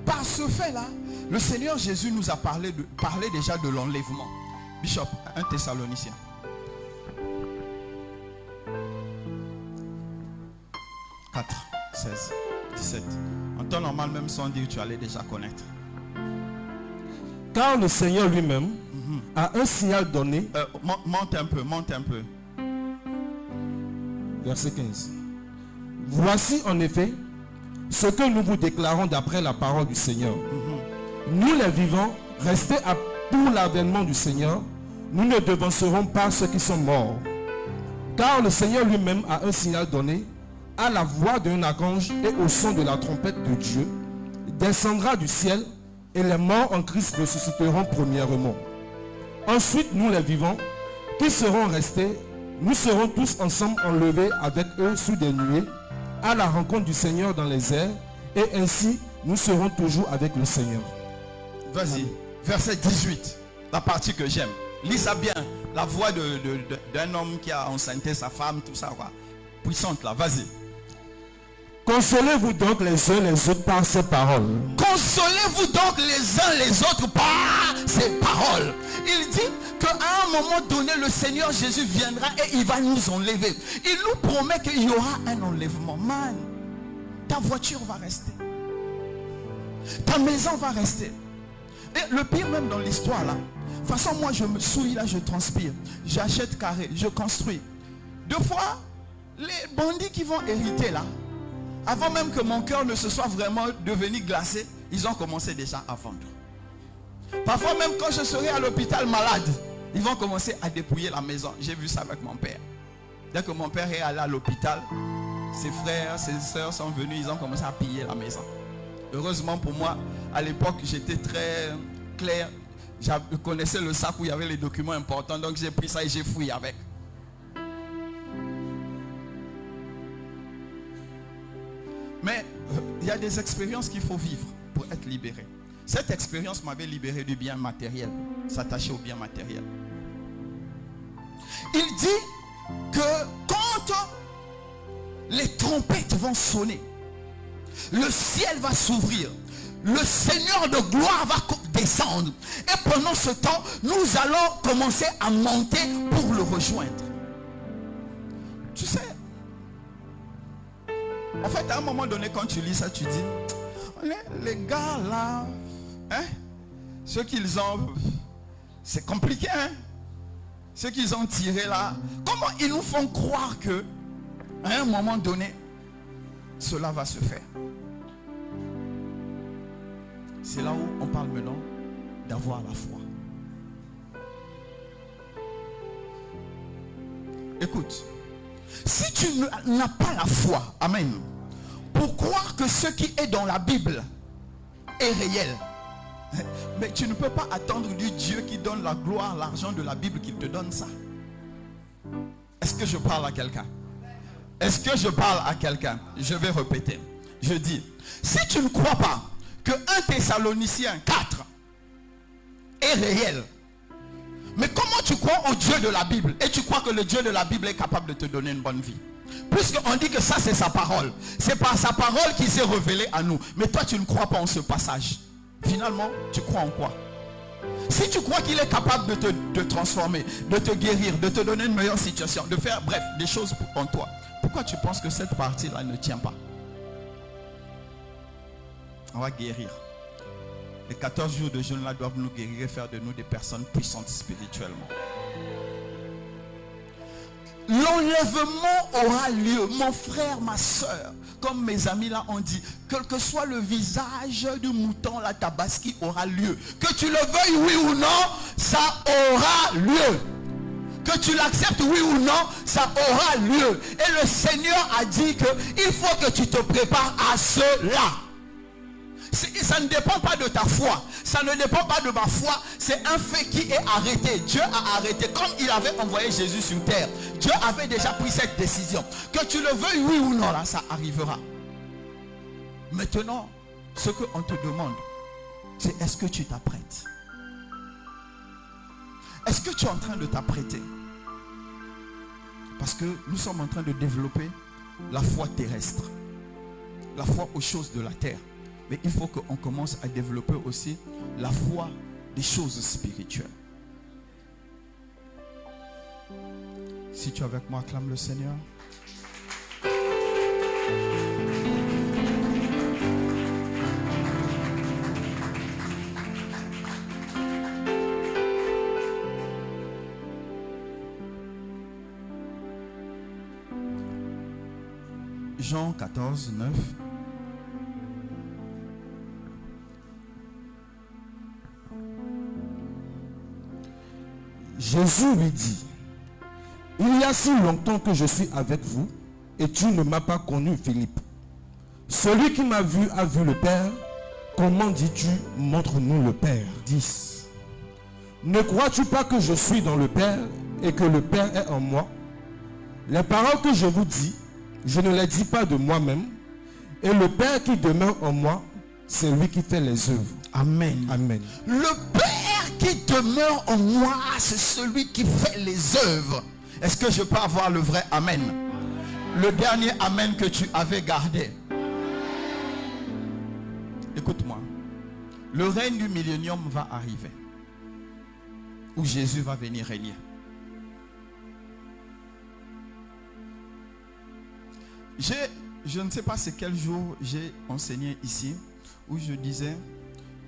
Par ce fait-là, le Seigneur Jésus nous a parlé déjà de l'enlèvement. Bishop, 1 Thessaloniciens. « 4, 16, 17. » En temps normal, même sans dire, tu allais déjà connaître. Car le Seigneur lui-même a un signal donné. Monte un peu. Verset 15. Voici en effet ce que nous vous déclarons d'après la parole du Seigneur. Nous les vivants, restés pour l'avènement du Seigneur, nous ne devancerons pas ceux qui sont morts. Car le Seigneur lui-même a un signal donné, à la voix d'un archange et au son de la trompette de Dieu, descendra du ciel et les morts en Christ ressusciteront premièrement. Ensuite, nous les vivants, qui serons restés, nous serons tous ensemble enlevés avec eux sous des nuées, à la rencontre du Seigneur dans les airs, et ainsi nous serons toujours avec le Seigneur. Vas-y, verset 18, la partie que j'aime. Lis ça bien, la voix d'un homme qui a enceinté sa femme, tout ça, quoi. Puissante là, vas-y. Consolez-vous donc les uns les autres par ces paroles. Consolez-vous donc les uns les autres par ces paroles. Il dit qu'à un moment donné, le Seigneur Jésus viendra et il va nous enlever. Il nous promet qu'il y aura un enlèvement. Man, ta voiture va rester. Ta maison va rester. Et le pire même dans l'histoire là, de toute façon moi je me souille là, je transpire. J'achète carré, je construis. Deux fois, les bandits qui vont hériter là, avant même que mon cœur ne se soit vraiment devenu glacé, ils ont commencé déjà à vendre. Parfois même quand je serai à l'hôpital malade, ils vont commencer à dépouiller la maison. J'ai vu ça avec mon père. Dès que mon père est allé à l'hôpital, ses frères, ses soeurs sont venus, ils ont commencé à piller la maison. Heureusement pour moi, à l'époque, j'étais très clair. Je connaissais le sac où il y avait les documents importants, donc j'ai pris ça et j'ai fouillé avec. Mais il y a des expériences qu'il faut vivre pour être libéré. Cette expérience m'avait libéré du bien matériel, s'attacher au bien matériel. Il dit que quand les trompettes vont sonner, le ciel va s'ouvrir, le Seigneur de gloire va descendre. Et pendant ce temps, nous allons commencer à monter pour le rejoindre. Tu sais, en fait, à un moment donné, quand tu lis ça, tu dis, les gars là, hein, ce qu'ils ont, c'est compliqué, hein. Ce qu'ils ont tiré là, comment ils nous font croire que, à un moment donné, cela va se faire. C'est là où on parle maintenant d'avoir la foi. Écoute, si tu n'as pas la foi, amen, pour croire que ce qui est dans la Bible est réel, mais tu ne peux pas attendre du Dieu qui donne la gloire, l'argent de la Bible qu'il te donne ça. Est-ce que je parle à quelqu'un? Est-ce que je parle à quelqu'un? Je vais répéter. Je dis, si tu ne crois pas que 1 Thessaloniciens 4 est réel, mais comment tu crois au Dieu de la Bible et tu crois que le Dieu de la Bible est capable de te donner une bonne vie? Puisqu'on dit que ça c'est sa parole, c'est par sa parole qu'il s'est révélé à nous, mais toi tu ne crois pas en ce passage. Finalement, tu crois en quoi? Si tu crois qu'il est capable de te transformer, de te guérir, de te donner une meilleure situation, de faire, bref, des choses en toi, pourquoi tu penses que cette partie-là ne tient pas? On va guérir. Les 14 jours de jeûne là doivent nous guérir et faire de nous des personnes puissantes spirituellement. L'enlèvement aura lieu, mon frère, ma soeur, comme mes amis là ont dit, quel que soit le visage du mouton, la tabaski aura lieu. Que tu le veuilles oui ou non, ça aura lieu. Que tu l'acceptes oui ou non, ça aura lieu. Et le Seigneur a dit qu'il faut que tu te prépares à cela. Ça ne dépend pas de ta foi, ça ne dépend pas de ma foi, c'est un fait qui est arrêté. Dieu a arrêté, comme il avait envoyé Jésus sur terre. Dieu avait déjà pris cette décision. Que tu le veuilles oui ou non, là ça arrivera. Maintenant, ce qu'on te demande, c'est est-ce que tu t'apprêtes? Est-ce que tu es en train de t'apprêter? Parce que nous sommes en train de développer la foi terrestre, la foi aux choses de la terre. Mais il faut qu'on commence à développer aussi la foi des choses spirituelles. Si tu es avec moi, acclame le Seigneur. Jean 14, 9. Jésus lui dit, il y a si longtemps que je suis avec vous et tu ne m'as pas connu, Philippe. Celui qui m'a vu a vu le Père. Comment dis-tu, montre-nous le Père? 10. Ne crois-tu pas que je suis dans le Père et que le Père est en moi? Les paroles que je vous dis, je ne les dis pas de moi-même. Et le Père qui demeure en moi, c'est lui qui fait les œuvres. Amen. Amen. Le Père qui demeure en moi, c'est celui qui fait les œuvres. Est-ce que je peux avoir le vrai amen? Le dernier amen que tu avais gardé. Écoute-moi. Le règne du millénium va arriver. Où Jésus va venir régner. Je ne sais pas c'est quel jour j'ai enseigné ici. où je disais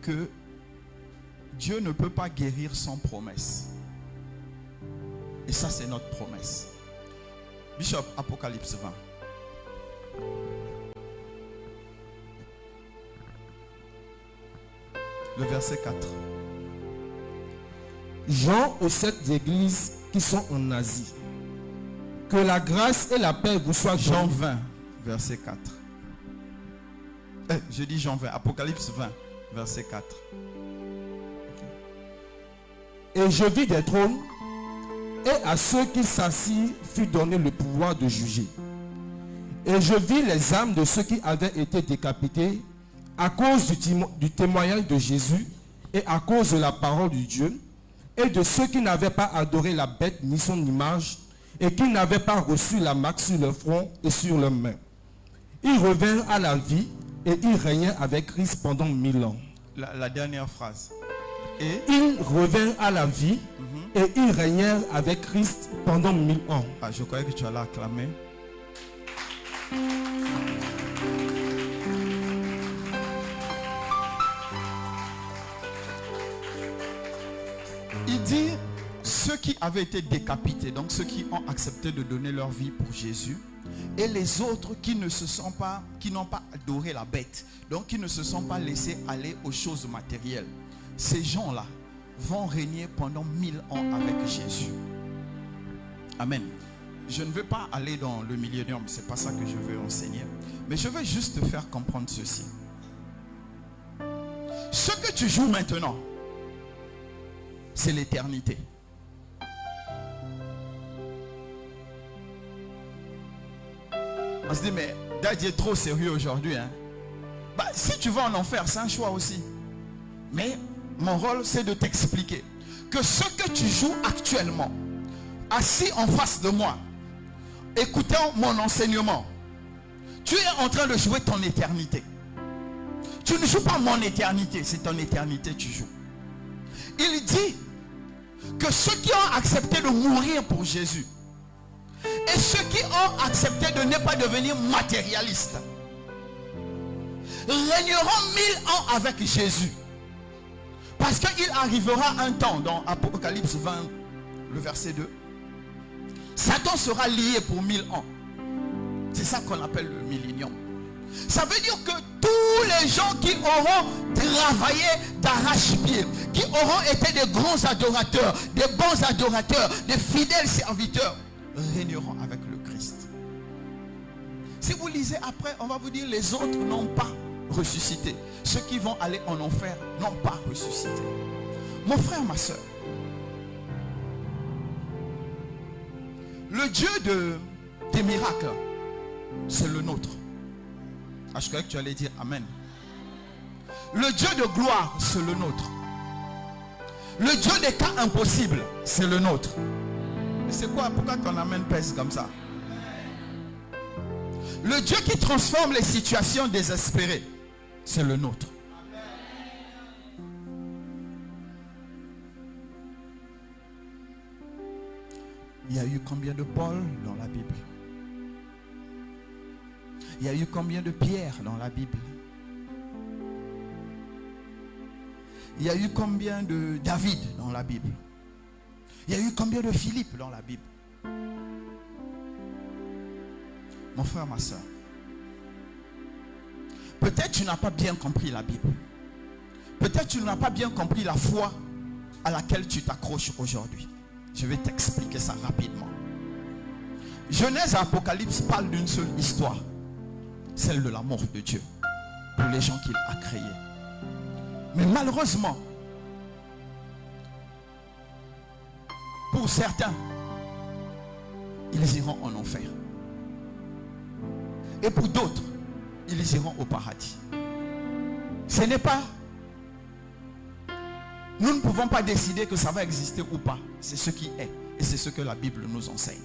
que Dieu ne peut pas guérir sans promesse. Et ça, c'est notre promesse. Bishop, Apocalypse 20. Le verset 4. Jean aux 7 églises qui sont en Asie. Que la grâce et la paix vous soient Jean données. 20, verset 4. Je dis Jean 20, Apocalypse 20, verset 4. Et je vis des trônes, et à ceux qui s'assirent fut donné le pouvoir de juger. Et je vis les âmes de ceux qui avaient été décapités à cause du témoignage de Jésus et à cause de la parole de Dieu, et de ceux qui n'avaient pas adoré la bête ni son image, et qui n'avaient pas reçu la marque sur leur front et sur leurs mains. Ils revinrent à la vie et ils régnaient avec Christ pendant 1000 ans. La dernière phrase. Et Ils revinrent à la vie et ils régnèrent avec Christ pendant 1000 ans. je croyais que tu allais acclamer. Il dit, ceux qui avaient été décapités, donc ceux qui ont accepté de donner leur vie pour Jésus, et les autres qui n'ont pas adoré la bête, donc qui ne se sont pas laissés aller aux choses matérielles. Ces gens-là vont régner pendant 1000 ans avec Jésus. Amen. Je ne veux pas aller dans le millénium, c'est pas ça que je veux enseigner, mais je veux juste te faire comprendre ceci. Ce que tu joues maintenant, c'est l'éternité. On se dit, mais Daddy est trop sérieux aujourd'hui. Hein? Si tu vas en enfer, c'est un choix aussi. Mais mon rôle, c'est de t'expliquer que ce que tu joues actuellement, assis en face de moi, écoutant mon enseignement, tu es en train de jouer ton éternité. Tu ne joues pas mon éternité, c'est ton éternité que tu joues. Il dit que ceux qui ont accepté de mourir pour Jésus et ceux qui ont accepté de ne pas devenir matérialistes régneront 1000 ans avec Jésus. Parce qu'il arrivera un temps dans Apocalypse 20, le verset 2. Satan sera lié pour 1000 ans. C'est ça qu'on appelle le millénium. Ça veut dire que tous les gens qui auront travaillé d'arrache-pied, qui auront été des grands adorateurs, des bons adorateurs, des fidèles serviteurs, régneront avec le Christ. Si vous lisez après, on va vous dire les autres n'ont pas ressuscité. Ceux qui vont aller en enfer n'ont pas ressuscité. Mon frère, ma soeur, le Dieu des miracles, c'est le nôtre. Je croyais que tu allais dire Amen. Le Dieu de gloire, c'est le nôtre. Le Dieu des cas impossibles, c'est le nôtre. C'est quoi? Pourquoi ton Amen pèse comme ça? Le Dieu qui transforme les situations désespérées, c'est le nôtre. Il y a eu combien de Paul dans la Bible? Il y a eu combien de Pierre dans la Bible? Il y a eu combien de David dans la Bible? Il y a eu combien de Philippe dans la Bible? Mon frère, ma soeur, peut-être tu n'as pas bien compris la Bible. Peut-être tu n'as pas bien compris la foi à laquelle tu t'accroches aujourd'hui. Je vais t'expliquer ça rapidement. Genèse et Apocalypse parlent d'une seule histoire. Celle de l'amour de Dieu pour les gens qu'il a créés. Mais malheureusement, pour certains, ils iront en enfer. Et pour d'autres, ils iront au paradis. Ce n'est pas... Nous ne pouvons pas décider que ça va exister ou pas. C'est ce qui est. Et c'est ce que la Bible nous enseigne.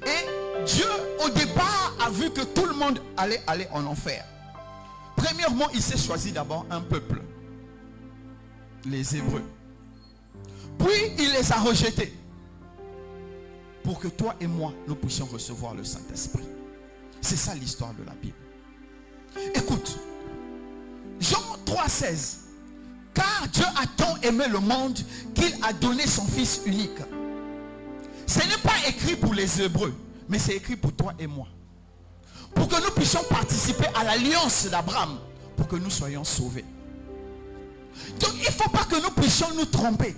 Et Dieu, au départ, a vu que tout le monde allait aller en enfer. Premièrement, il s'est choisi d'abord un peuple. Les Hébreux. Puis, il les a rejetés. Pour que toi et moi, nous puissions recevoir le Saint-Esprit. C'est ça l'histoire de la Bible. Écoute, 3,16. Car Dieu a tant aimé le monde qu'il a donné son Fils unique. Ce n'est pas écrit pour les Hébreux, mais c'est écrit pour toi et moi. Pour que nous puissions participer à l'alliance d'Abraham, pour que nous soyons sauvés. Donc il ne faut pas que nous puissions nous tromper.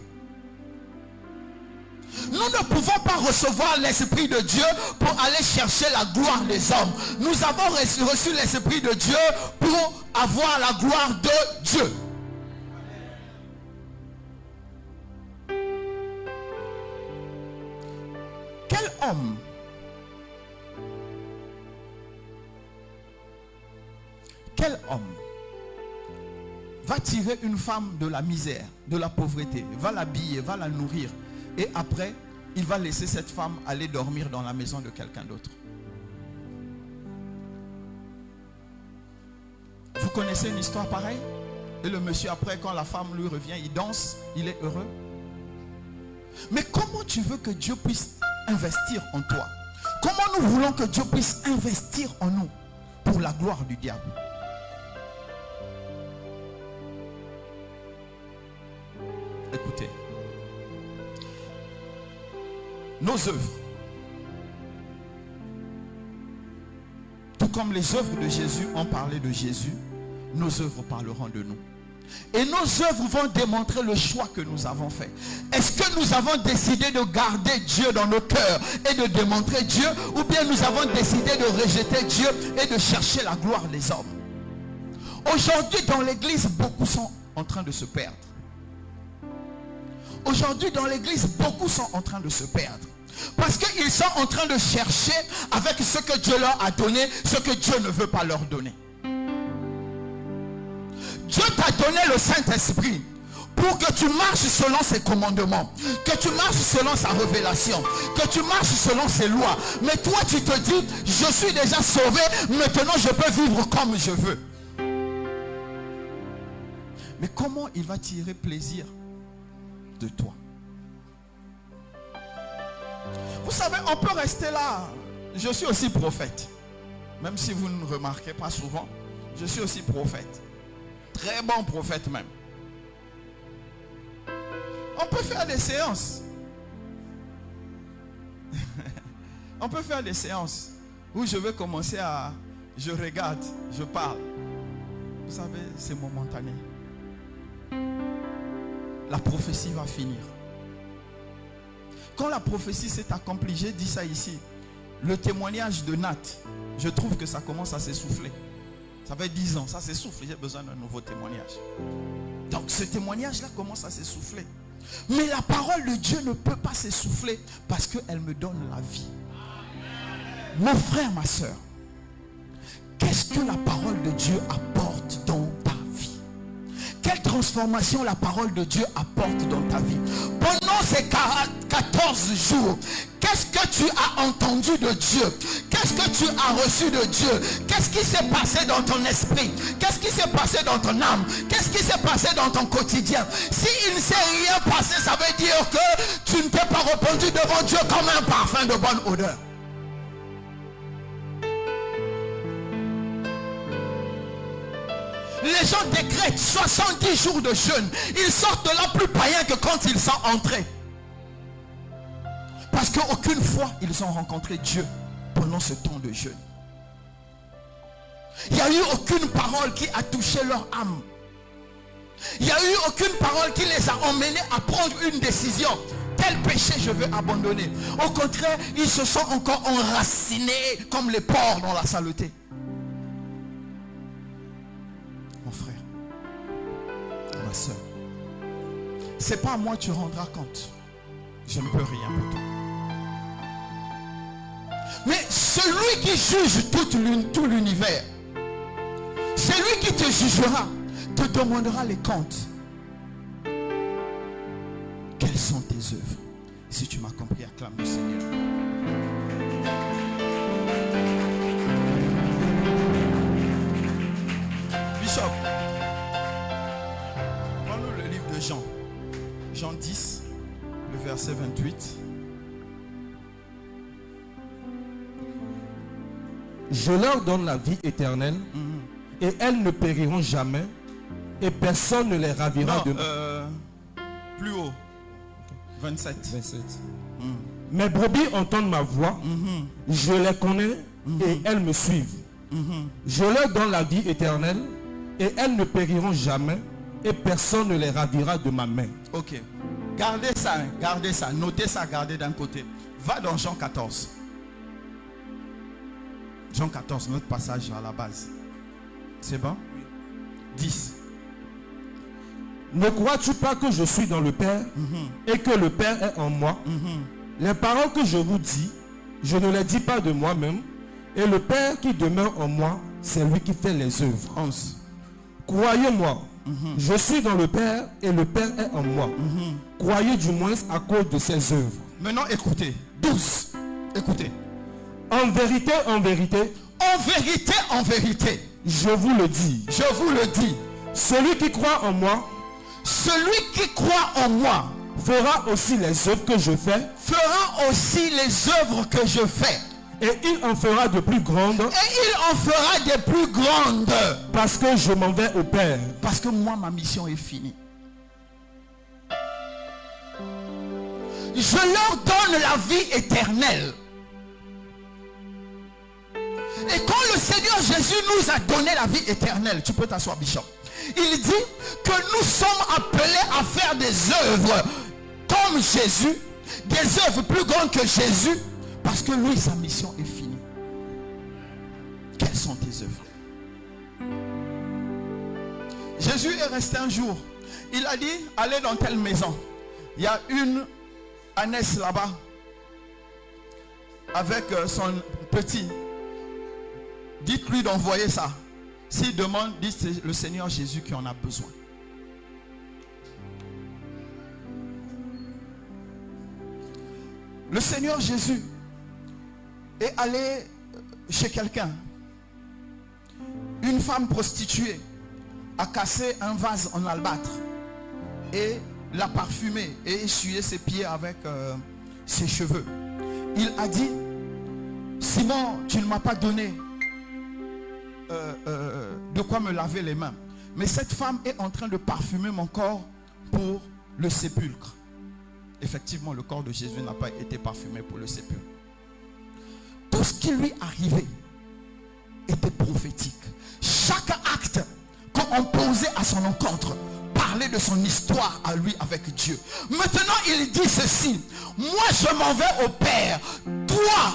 Nous ne pouvons pas recevoir l'Esprit de Dieu pour aller chercher la gloire des hommes. Nous avons reçu l'Esprit de Dieu pour avoir la gloire de Dieu. Quel homme va tirer une femme de la misère, de la pauvreté, va l'habiller, va la nourrir, et après, il va laisser cette femme aller dormir dans la maison de quelqu'un d'autre? Vous connaissez une histoire pareille? Et le monsieur, après, quand la femme lui revient, il danse, il est heureux. Mais comment tu veux que Dieu puisse investir en toi? Comment nous voulons que Dieu puisse investir en nous pour la gloire du diable? Écoutez, nos œuvres, tout comme les œuvres de Jésus ont parlé de Jésus, nos œuvres parleront de nous. Et nos œuvres vont démontrer le choix que nous avons fait. Est-ce que nous avons décidé de garder Dieu dans nos cœurs et de démontrer Dieu, ou bien nous avons décidé de rejeter Dieu et de chercher la gloire des hommes? Aujourd'hui dans l'église, beaucoup sont en train de se perdre. Aujourd'hui dans l'église, beaucoup sont en train de se perdre. Parce qu'ils sont en train de chercher avec ce que Dieu leur a donné, ce que Dieu ne veut pas leur donner. Dieu t'a donné le Saint-Esprit pour que tu marches selon ses commandements, que tu marches selon sa révélation, que tu marches selon ses lois. Mais toi tu te dis, je suis déjà sauvé, maintenant je peux vivre comme je veux. Mais comment il va tirer plaisir de toi? Vous savez, on peut rester là. Je suis aussi prophète. Même si vous ne remarquez pas souvent, je suis aussi prophète. Très bon prophète même. On peut faire des séances. On peut faire des séances où je vais commencer à... Je regarde, je parle. Vous savez, c'est momentané. La prophétie va finir. Quand la prophétie s'est accomplie, j'ai dit ça ici. Le témoignage de Nat, je trouve que ça commence à s'essouffler. Ça fait 10 ans, ça s'essouffle, j'ai besoin d'un nouveau témoignage. Donc ce témoignage-là commence à s'essouffler. Mais la parole de Dieu ne peut pas s'essouffler parce qu'elle me donne la vie. Mon frère, ma soeur, qu'est-ce que la parole de Dieu apporte dans ta vie? Quelle transformation la parole de Dieu apporte dans ta vie? Pendant ces 14 jours, qu'est-ce que tu as entendu de Dieu? Qu'est-ce que tu as reçu de Dieu? Qu'est-ce qui s'est passé dans ton esprit? Qu'est-ce qui s'est passé dans ton âme? Qu'est-ce qui s'est passé dans ton quotidien? S'il ne s'est rien passé, ça veut dire que tu ne t'es pas répandu devant Dieu comme un parfum de bonne odeur. Les gens décrètent 70 jours de jeûne. Ils sortent de là plus païens que quand ils sont entrés. Parce qu'aucune fois ils ont rencontré Dieu pendant ce temps de jeûne. Il n'y a eu aucune parole qui a touché leur âme. Il n'y a eu aucune parole qui les a emmenés à prendre une décision. Tel péché je veux abandonner. Au contraire, ils se sont encore enracinés comme les porcs dans la saleté. Mon frère, ma soeur, c'est pas à moi tu rendras compte. Je ne peux rien pour toi. Mais celui qui juge tout l'univers, celui qui te jugera, te demandera les comptes. Quelles sont tes œuvres? Si tu m'as compris, acclame le Seigneur. Bishop, prends-nous le livre de Jean. Jean 10, le verset 28. Je leur donne la vie éternelle et elles ne périront jamais et personne ne les ravira Non, de plus haut. 27. 27. Mes brebis entendent ma voix, je les connais et elles me suivent. Je leur donne la vie éternelle et elles ne périront jamais et personne ne les ravira de ma main. Ok. Gardez ça, hein, gardez ça. Notez ça, gardez d'un côté. Va dans Jean 14. Jean 14, notre passage à la base. C'est bon? 10. Ne crois-tu pas que je suis dans le Père et que le Père est en moi? Les paroles que je vous dis, je ne les dis pas de moi-même. Et le Père qui demeure en moi, c'est lui qui fait les œuvres. 11. Croyez-moi, je suis dans le Père et le Père est en moi. Croyez du moins à cause de ses œuvres. Maintenant, écoutez. 12. Écoutez. En vérité, En vérité, en vérité. je vous le dis. Je vous le dis. Celui qui croit en moi Celui qui croit en moi fera aussi les œuvres que je fais. fera aussi les œuvres que je fais. Et il en fera de plus grandes. Et il en fera des plus grandes. Parce que je m'en vais au Père. Parce que moi, ma mission est finie. Je leur donne la vie éternelle. Et quand le Seigneur Jésus nous a donné la vie éternelle, tu peux t'asseoir, Bishop. Il dit que nous sommes appelés à faire des œuvres comme Jésus, des œuvres plus grandes que Jésus, parce que lui, sa mission est finie. Quelles sont tes œuvres? Jésus est resté un jour. Il a dit, allez dans telle maison. Il y a une ânesse là-bas avec son petit. Dites-lui d'envoyer ça. S'il demande, dites c'est le Seigneur Jésus qui en a besoin. Le Seigneur Jésus est allé chez quelqu'un. Une femme prostituée a cassé un vase en albâtre et l'a parfumé et essuyé ses pieds avec ses cheveux. Il a dit, Simon, tu ne m'as pas donné de quoi me laver les mains. Mais cette femme est en train de parfumer mon corps pour le sépulcre. Effectivement, le corps de Jésus n'a pas été parfumé pour le sépulcre. Tout ce qui lui arrivait était prophétique. Chaque acte qu'on posait à son encontre parlait de son histoire à lui avec Dieu. Maintenant, il dit ceci. Moi, je m'en vais au Père. Toi,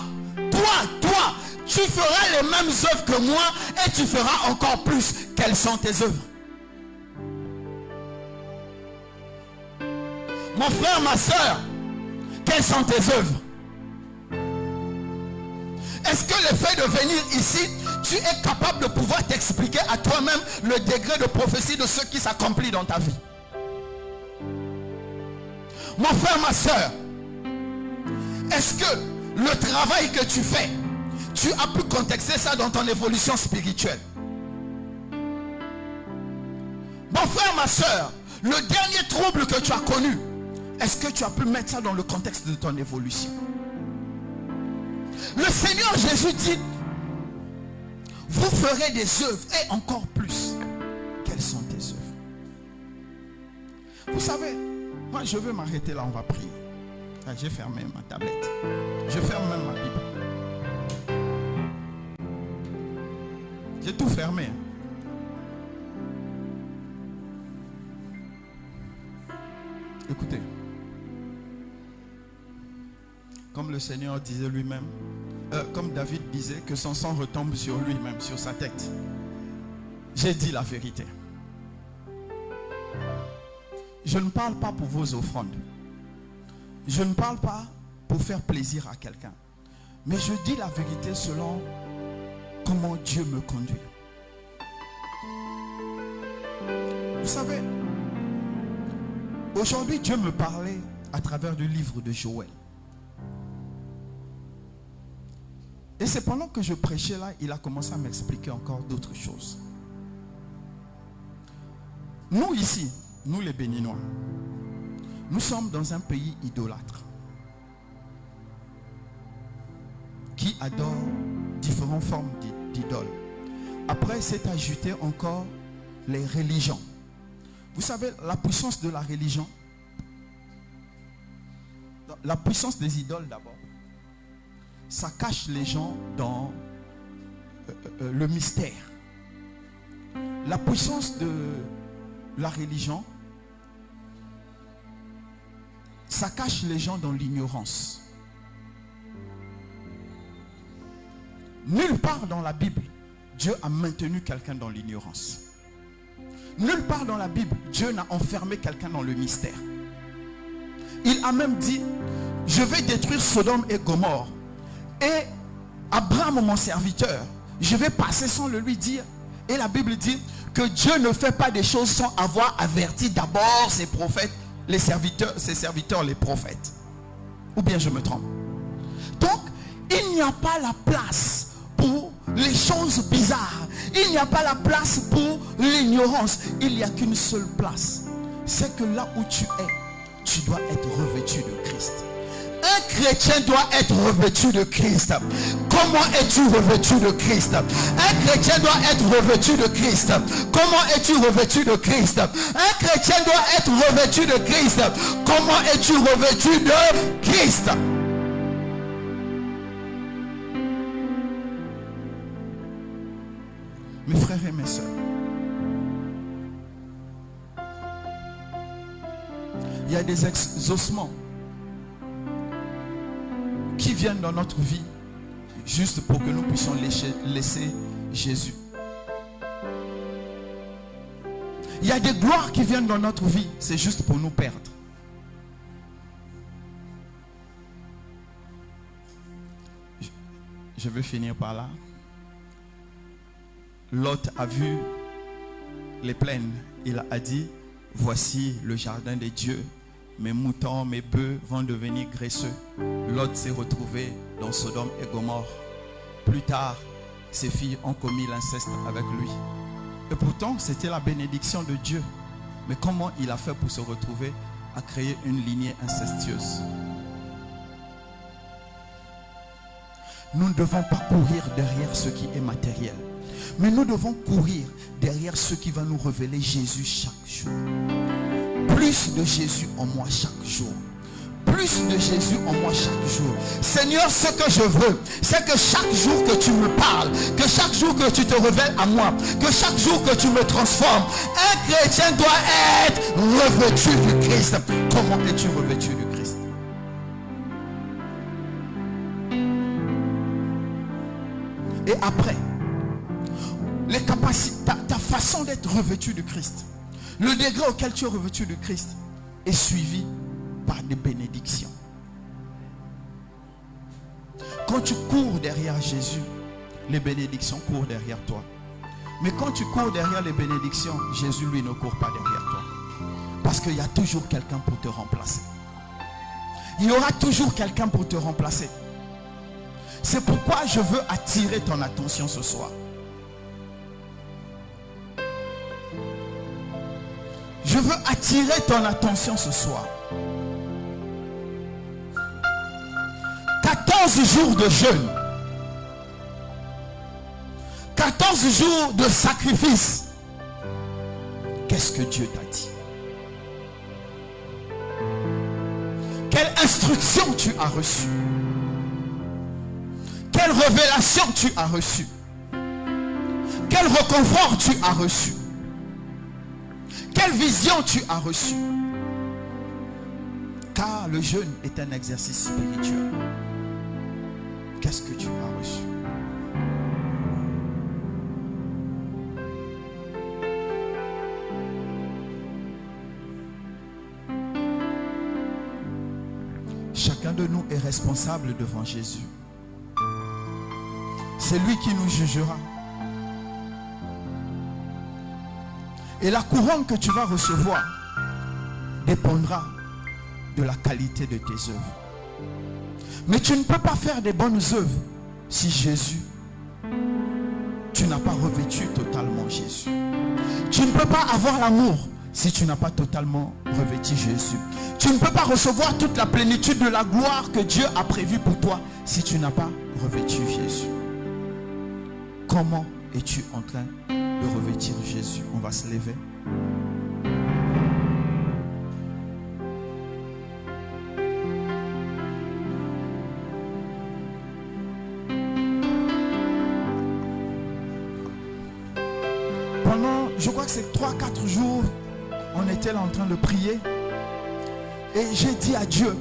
tu feras les mêmes œuvres que moi et tu feras encore plus. Quelles sont tes œuvres? Mon frère, ma soeur, quelles sont tes œuvres? Est-ce que le fait de venir ici, tu es capable de pouvoir t'expliquer à toi-même le degré de prophétie de ce qui s'accomplit dans ta vie? Mon frère, ma soeur, est-ce que le travail que tu fais, tu as pu contexter ça dans ton évolution spirituelle? Mon frère, ma soeur, le dernier trouble que tu as connu, est-ce que tu as pu mettre ça dans le contexte de ton évolution? Le Seigneur Jésus dit, vous ferez des œuvres et encore plus. Quelles sont tes œuvres? Vous savez, moi je veux m'arrêter là, on va prier. Ah, j'ai fermé ma tablette. Je ferme même ma Bible. J'ai tout fermé. Écoutez. Comme le Seigneur disait lui-même, comme David disait, que son sang retombe sur lui-même, sur sa tête. J'ai dit la vérité. Je ne parle pas pour vos offrandes. Je ne parle pas pour faire plaisir à quelqu'un. Mais je dis la vérité selon comment Dieu me conduit. Vous savez, aujourd'hui Dieu me parlait à travers le livre de Joël. Et c'est pendant que je prêchais là, il a commencé à m'expliquer encore d'autres choses. Nous ici, nous les Béninois, nous sommes dans un pays idolâtre qui adore différentes formes d'idoles. Après, c'est ajouté encore les religions. Vous savez, la puissance de la religion, la puissance des idoles d'abord, ça cache les gens dans le mystère. La puissance de la religion, ça cache les gens dans l'ignorance. Nulle part dans la Bible, Dieu a maintenu quelqu'un dans l'ignorance. Nulle part dans la Bible, Dieu n'a enfermé quelqu'un dans le mystère. Il a même dit, je vais détruire Sodome et Gomorrhe. Et Abraham, mon serviteur, je vais passer sans le lui dire. Et la Bible dit que Dieu ne fait pas des choses sans avoir averti d'abord ses prophètes, ses serviteurs, les prophètes. Ou bien je me trompe. Donc, il n'y a pas la place pour les choses bizarres. Il n'y a pas la place pour l'ignorance. Il n'y a qu'une seule place. C'est que là où tu es, tu dois être revêtu de Christ. Un chrétien doit être revêtu de Christ. Comment es-tu revêtu de Christ? Un chrétien doit être revêtu de Christ. Comment es-tu revêtu de Christ? Un chrétien doit être revêtu de Christ. Comment es-tu revêtu de Christ? Mes frères et mes sœurs, il y a des exaucements qui viennent dans notre vie juste pour que nous puissions laisser Jésus. Il y a des gloires qui viennent dans notre vie, c'est juste pour nous perdre. Je vais finir par là. Lot a vu les plaines. Il a dit, voici le jardin des dieux. Mes moutons, mes bœufs vont devenir graisseux. Lot s'est retrouvé dans Sodome et Gomorrhe. Plus tard, ses filles ont commis l'inceste avec lui. Et pourtant, c'était la bénédiction de Dieu. Mais comment il a fait pour se retrouver à créer une lignée incestueuse? Nous ne devons pas courir derrière ce qui est matériel. Mais nous devons courir derrière ce qui va nous révéler Jésus chaque jour. Plus de Jésus en moi chaque jour. Plus de Jésus en moi chaque jour. Seigneur, ce que je veux, c'est que chaque jour que tu me parles, que chaque jour que tu te révèles à moi, que chaque jour que tu me transformes, un chrétien doit être revêtu du Christ. Comment es-tu revêtu du Christ? Et après, les capacités, ta façon d'être revêtu du Christ, le degré auquel tu es revêtu du Christ est suivi par des bénédictions. Quand tu cours derrière Jésus, les bénédictions courent derrière toi. Mais quand tu cours derrière les bénédictions, Jésus lui ne court pas derrière toi. Parce qu'il y a toujours quelqu'un pour te remplacer. Il y aura toujours quelqu'un pour te remplacer. C'est pourquoi je veux attirer ton attention ce soir. Je veux attirer ton attention ce soir. 14 jours de jeûne. 14 jours de sacrifice. Qu'est-ce que Dieu t'a dit? Quelle instruction tu as reçue? Quelle révélation tu as reçue? Quel réconfort tu as reçu? Quelle vision tu as reçue? Car le jeûne est un exercice spirituel. Qu'est-ce que tu as reçu? Chacun de nous est responsable devant Jésus. C'est lui qui nous jugera. Et la couronne que tu vas recevoir dépendra de la qualité de tes œuvres. Mais tu ne peux pas faire des bonnes œuvres si Jésus, tu n'as pas revêtu totalement Jésus. Tu ne peux pas avoir l'amour si tu n'as pas totalement revêtu Jésus. Tu ne peux pas recevoir toute la plénitude de la gloire que Dieu a prévue pour toi si tu n'as pas revêtu Jésus. Comment es-tu en train de revêtir Jésus? On va se lever. je crois que c'est 3-4 jours, on était là en train de prier. Et j'ai dit à Dieu,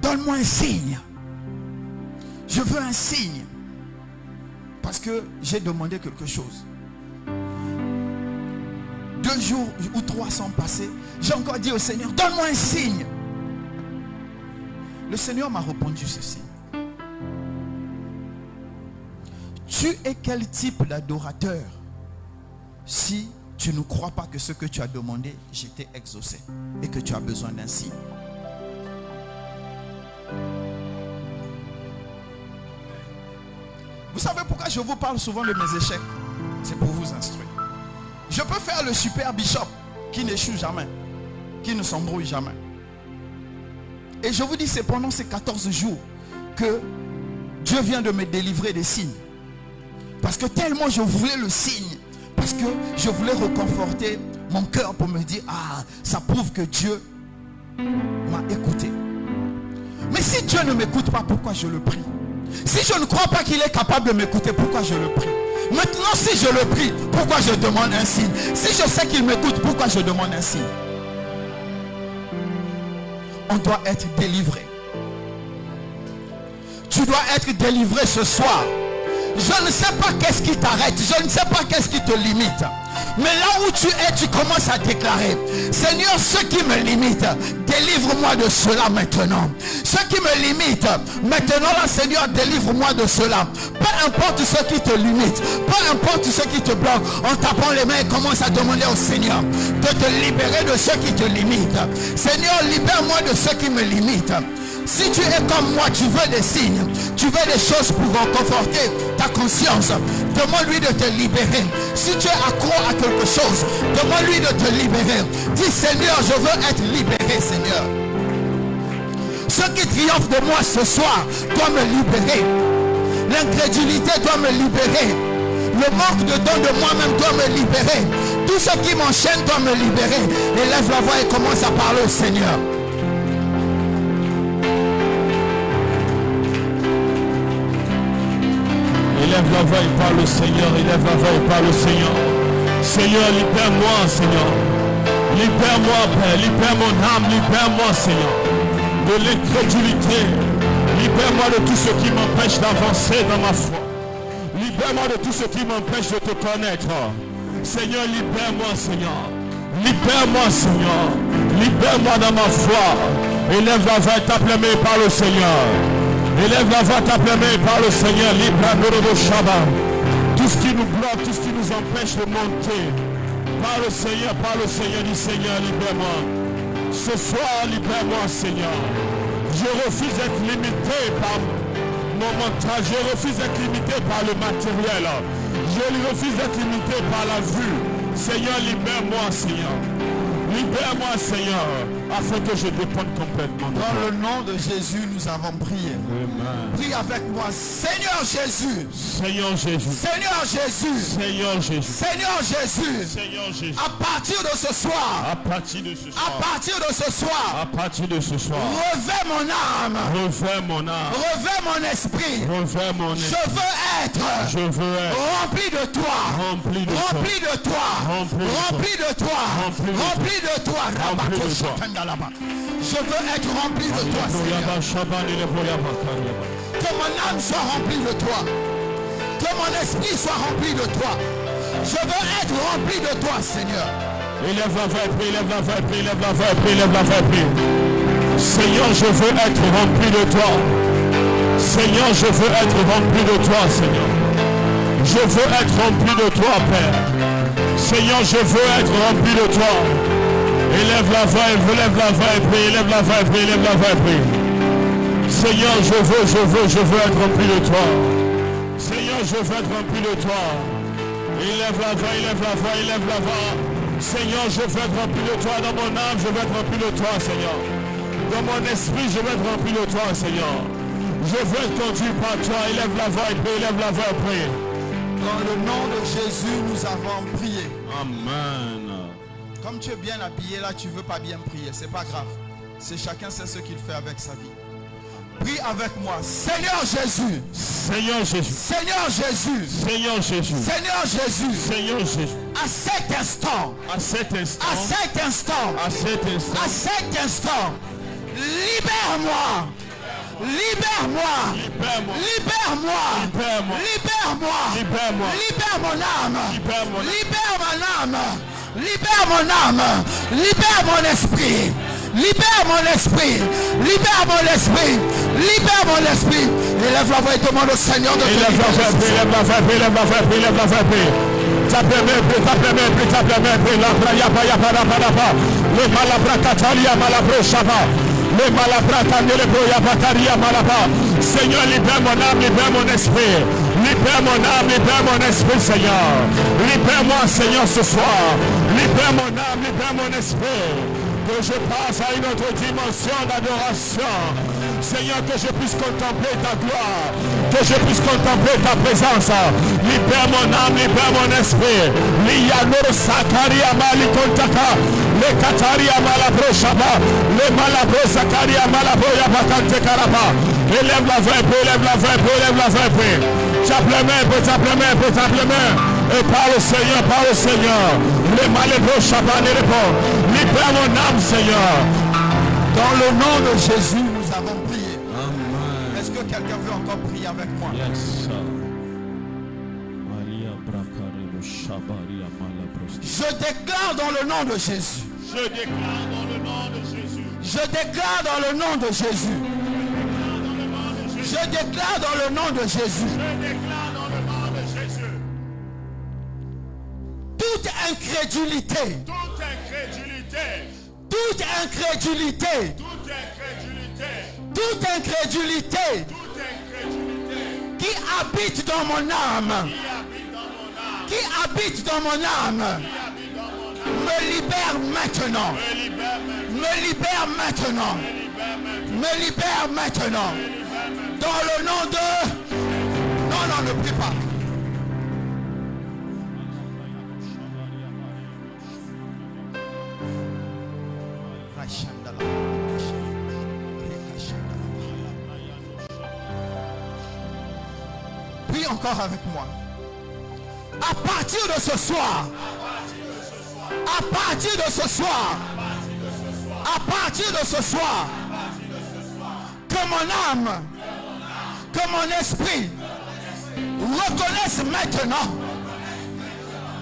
donne-moi un signe. Je veux un signe. Parce que j'ai demandé quelque chose. 2 jours ou 3 sont passés. J'ai encore dit au Seigneur, donne-moi un signe. Le Seigneur m'a répondu ceci. Tu es quel type d'adorateur si tu ne crois pas que ce que tu as demandé, je t'ai exaucé et que tu as besoin d'un signe? Vous savez pourquoi je vous parle souvent de mes échecs? C'est pour vous instruire. Je peux faire le super bishop qui n'échoue jamais, qui ne s'embrouille jamais. Et je vous dis, c'est pendant ces 14 jours que Dieu vient de me délivrer des signes. Parce que tellement je voulais le signe, parce que je voulais reconforter mon cœur pour me dire, ah, ça prouve que Dieu m'a écouté. Mais si Dieu ne m'écoute pas, pourquoi je le prie? Si je ne crois pas qu'il est capable de m'écouter, pourquoi je le prie? Maintenant, si je le prie, pourquoi je demande un signe? Si je sais qu'il m'écoute, pourquoi je demande un signe? On doit être délivré. Tu dois être délivré ce soir. Je ne sais pas qu'est-ce qui t'arrête. Je ne sais pas qu'est-ce qui te limite. Mais là où tu es, tu commences à déclarer, Seigneur, ce qui me limite, délivre-moi de cela maintenant. Ce qui me limite, maintenant là, Seigneur, délivre-moi de cela. Peu importe ce qui te limite, peu importe ce qui te bloque, en tapant les mains, commence à demander au Seigneur de te libérer de ce qui te limite. Seigneur, libère-moi de ce qui me limite. Si tu es comme moi, tu veux des signes, tu veux des choses pour conforter ta conscience, demande-lui de te libérer. Si tu es accro à quelque chose, demande-lui de te libérer. Dis, Seigneur, je veux être libéré, Seigneur. Ce qui triomphe de moi ce soir doit me libérer. L'incrédulité doit me libérer. Le manque de don de moi-même doit me libérer. Tout ce qui m'enchaîne doit me libérer. Élève la voix et commence à parler au Seigneur. Élève la voix et parle au Seigneur. Élève la voix et parle au Seigneur. Seigneur, libère-moi, Seigneur. Libère-moi, Père. Libère mon âme. Libère-moi, Seigneur. De l'incrédulité. Libère-moi de tout ce qui m'empêche d'avancer dans ma foi. Libère-moi de tout ce qui m'empêche de te connaître. Seigneur, libère-moi, Seigneur. Libère-moi, Seigneur. Libère-moi dans ma foi. Élève la voix et tape les mains et parle au Seigneur. Élève la voix, tape les mains par le Seigneur. Tout ce qui nous bloque, tout ce qui nous empêche de monter. Par le Seigneur, dit Seigneur, libère-moi. Ce soir, libère-moi, Seigneur. Je refuse d'être limité par mon mental. Je refuse d'être limité par le matériel. Je refuse d'être limité par la vue. Seigneur, libère-moi, Seigneur. Libère-moi, Seigneur, afin que je dépende complètement de toi. Dans le nom de Jésus, nous avons prié. Amen. Prie avec moi. Seigneur Jésus. Seigneur Jésus. Seigneur Jésus. Seigneur Jésus. Seigneur Jésus. Seigneur Jésus. À partir de ce soir. À partir de ce soir. À partir de ce soir. À partir de ce soir. Revêt mon âme. Revêt mon âme. Revêt mon esprit. Revêt mon esprit. Je veux être rempli de toi. Rempli de rempli de toi. Rempli de toi. Rempli de toi. Je veux être rempli de toi, Seigneur. Que mon âme soit remplie de toi. Que mon esprit soit rempli de toi. Je veux être rempli de toi, Seigneur. Élève la voix, prie, élève la voix, prie, élève la voix, prie, élève la voix, prie. Seigneur, je veux être rempli de toi. Seigneur, je veux être rempli de toi, Seigneur. Je veux être rempli de toi, Père. Seigneur, je veux être rempli de toi. Élève la voix, élève la voix et prie, élève la voix et prie, élève la voix et prie. Seigneur, je veux être rempli de toi. Seigneur, je veux être rempli de toi. Élève la voix, élève la voix, élève la voix. Seigneur, je veux être rempli de toi. Dans mon âme, je veux être rempli de toi, Seigneur. Dans mon esprit, je veux être rempli de toi, Seigneur. Je veux être conduit par toi. Élève la voix et prie, élève la voix et prie. Dans le nom de Jésus, nous avons prié. Amen. Comme tu es bien habillé là, tu ne veux pas bien prier. C'est pas grave. C'est chacun sait ce qu'il fait avec sa vie. Prie avec moi. Seigneur Jésus. Seigneur Jésus. Seigneur Jésus. Seigneur Jésus. Seigneur Jésus. Seigneur Jésus. À cet instant. À cet instant. À cet instant. À cet instant. À cet instant. Libère-moi. Libère-moi. Libère-moi. Libère-moi. Libère-moi. Libère-moi. Libère-moi. Libère mon âme. Libère mon âme. Libère mon âme. Libère mon âme. Libère mon esprit. Libère mon esprit. Libère mon esprit. Libère mon esprit. Élève la voix et demande au Seigneur de te Élève la voix, élève la voix, élève la voix, élève la voix. Tape les mains, tape les mains, tape les mains. La braya paya para para. Le malabra katalia malabro shaba. Le malabra tandele broya bataria malaba. Seigneur, libère mon âme, libère mon esprit. Libère mon âme, libère mon esprit, Seigneur. Libère-moi, Seigneur, ce soir. Libère mon âme, libère mon esprit. Que je passe à une autre dimension d'adoration. Seigneur, que je puisse contempler ta gloire. Que je puisse contempler ta présence. Libère mon âme, libère mon esprit. Liyanor Sakaria Malikontaka. Le Kataria Malabro Shaba. Le Malabro Sakaria Malabro Yabakante Karaba. Élève la voix, élève la voix, élève la voix. Tape les mains, tape les mains, tape les mains. Et parle au Seigneur, parle au Seigneur. Le Malabro Shaba ne répond. Libère mon âme, Seigneur. Dans le nom de Jésus, nous avons prié. Amen. Est-ce que quelqu'un veut encore prier avec moi? Yes, sir. Je déclare dans le nom de Jésus. Je déclare dans le nom de Jésus. Je déclare dans le nom de Jésus. Je déclare dans le nom de Jésus. Je déclare dans le nom de Jésus. Toute incrédulité. Toute incrédulité. Toute incrédulité. Toute incrédulité. Toute incrédulité. Toute incrédulité. Qui habite dans mon âme. Qui habite dans mon âme. Me libère maintenant. Me libère maintenant. Me libère maintenant. Dans le nom de... Non, non, ne prie pas. Prie encore avec moi. À partir de ce soir, à partir de ce soir, à partir de ce soir, que mon âme, que mon esprit reconnaissent maintenant,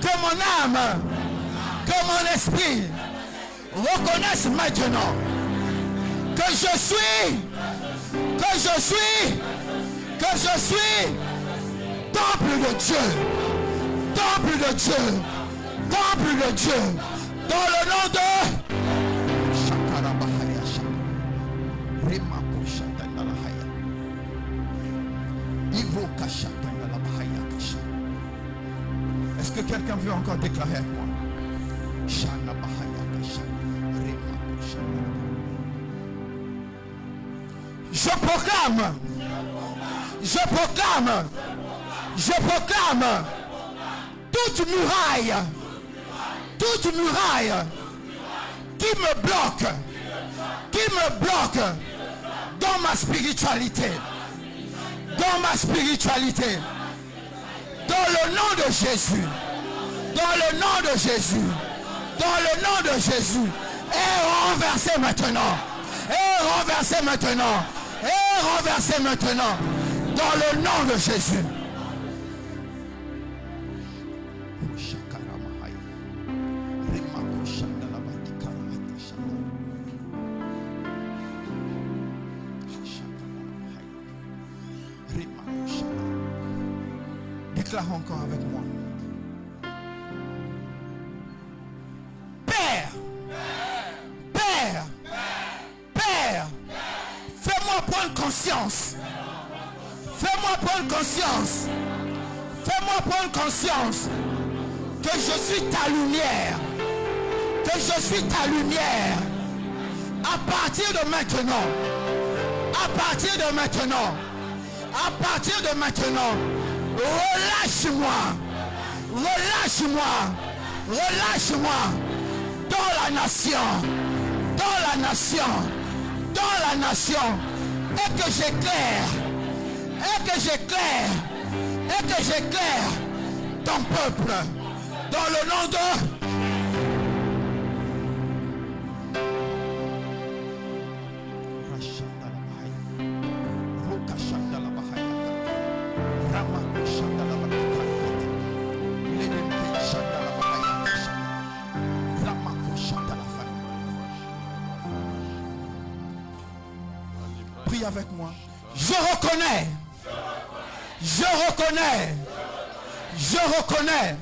que mon âme, que mon esprit reconnaissent maintenant que je suis temple de Dieu, temple de Dieu, temple de Dieu, dans le nom de Est-ce que quelqu'un veut encore déclarer avec moi? Je proclame toute muraille qui me bloque dans ma spiritualité, dans le nom de Jésus, dans le nom de Jésus, est renversé maintenant, dans le nom de Jésus. Déclare encore avec moi. Père, fais-moi prendre conscience. Fais-moi prendre conscience que je suis ta lumière. À partir de maintenant, relâche-moi dans la nation, Et que j'éclaire. Et que j'éclaire. Et que j'éclaire ton peuple. Dans le nom de... Prie avec moi. Je reconnais. Je reconnais. Je reconnais.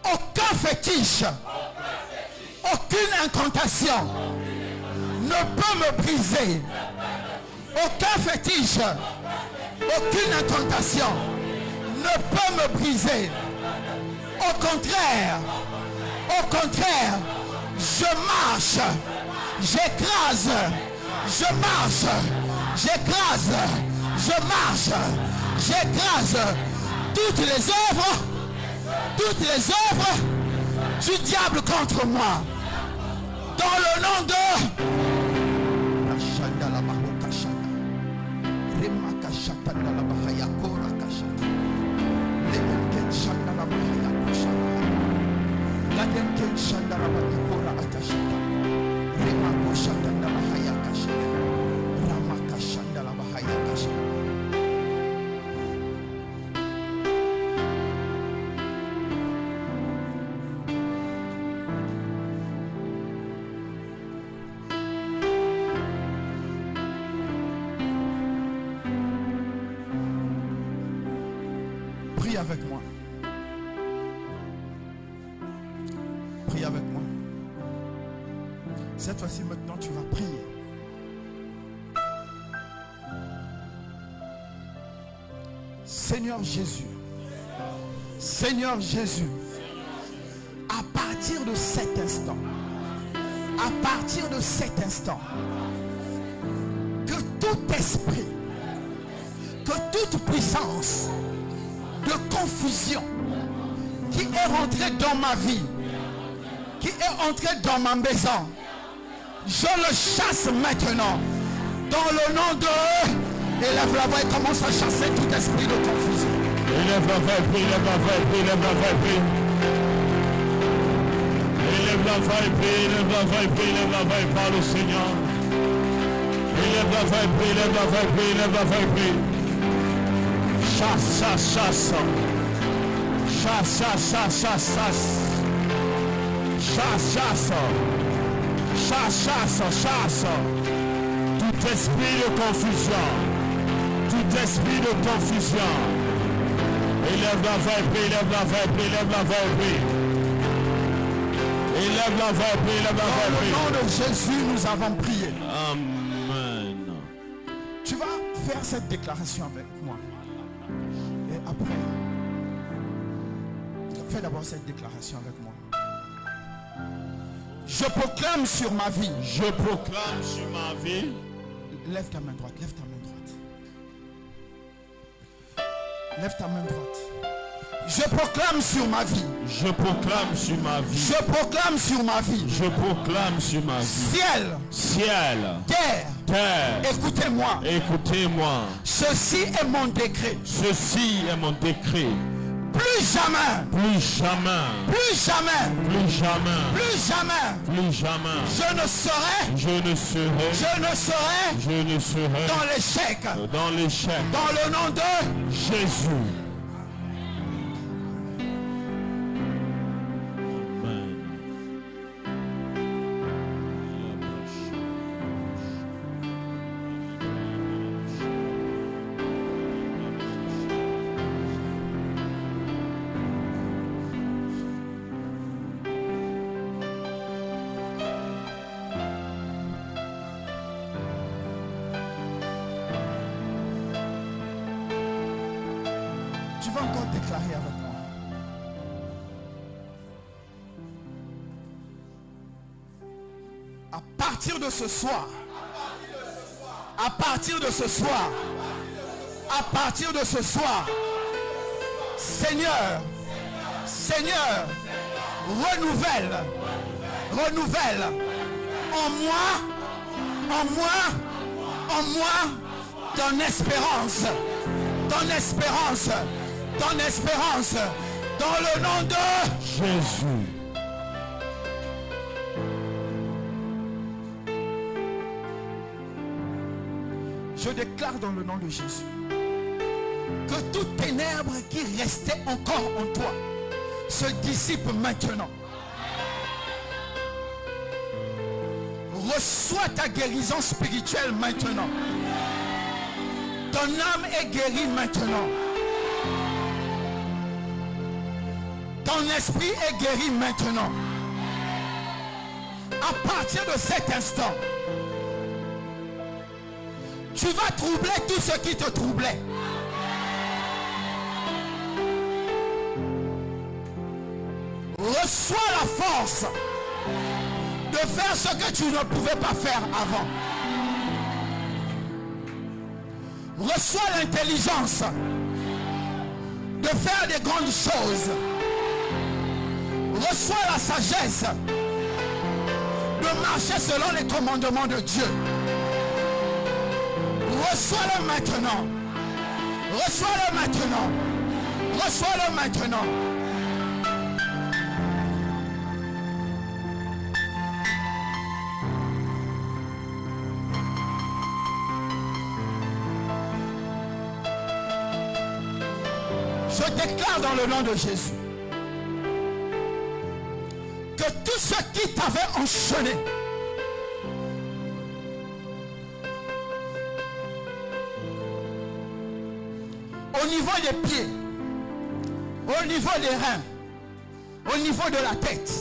Aucun fétiche, aucune incantation ne peut me briser. Aucun fétiche, aucune incantation ne peut me briser. Au contraire, je marche, j'écrase, je marche, j'écrase, je marche, j'écrase toutes les œuvres du diable contre moi. Dans le nom de... Prie avec moi. Prie avec moi. Cette fois-ci, maintenant, tu vas prier. Seigneur Jésus. Seigneur Jésus. À partir de cet instant. À partir de cet instant. Que tout esprit. Que toute puissance de confusion qui est rentré dans ma vie, qui est entré dans ma maison, je le chasse maintenant dans le nom de... Élève la voix et commence à chasser tout esprit de confusion. Élève la voix, prie, élève la voix, prie, élève la voix, prie. Élève la voix, prie, élève la voix, prie, élève la voix, parle au Seigneur. Élève la voix, prie, élève la voix, prie, élève la voix, prie. Chasse, chasse, chasse. Chasse, chasse, chasse, chasse, chasse. Chasse, chasse. Chasse, chasse, chasse. Tout esprit de confusion. Tout esprit de confusion. Élève la voix, prie, élève la voix, prie, élève la voix, prie. Élève la voix, prie, élève la voix, prie. Dans le nom de Jésus, nous avons prié. Amen. Tu vas faire cette déclaration avec moi. Et après, fais d'abord cette déclaration avec moi. Je proclame sur ma vie. Je proclame sur ma vie. Lève ta main droite, lève ta main droite. Lève ta main droite. Je proclame sur ma vie. Je proclame sur ma vie. Je proclame sur ma vie. Je proclame sur ma vie. Ciel. Ciel. Terre. Terre. Écoutez-moi. Écoutez-moi. Ceci est mon décret. Ceci est mon décret. Plus jamais. Plus jamais. Plus jamais. Plus jamais. Plus jamais. Plus jamais. Je ne serai. Je ne serai. Je ne serai. Je ne serai. Dans l'échec. Dans l'échec. Dans le nom de Jésus. Tu vas encore déclarer avec moi. À partir de ce soir. À partir de ce soir. À partir de ce soir. Seigneur. Seigneur. Renouvelle. Renouvelle. En moi. En moi, ton espérance. Ton espérance. Ton espérance. Dans le nom de Jésus. Je déclare dans le nom de Jésus que toute ténèbre qui restait encore en toi se dissipe maintenant. Reçois ta guérison spirituelle maintenant. Ton âme est guérie maintenant. Ton esprit est guéri maintenant. À partir de cet instant, tu vas troubler tout ce qui te troublait. Reçois la force de faire ce que tu ne pouvais pas faire avant. Reçois l'intelligence de faire des grandes choses. Reçois la sagesse de marcher selon les commandements de Dieu. Reçois-le maintenant. Reçois-le maintenant. Reçois-le maintenant. Je déclare dans le nom de Jésus que tout ce qui t'avait enchaîné, au niveau des pieds, au niveau des reins, au niveau de la tête,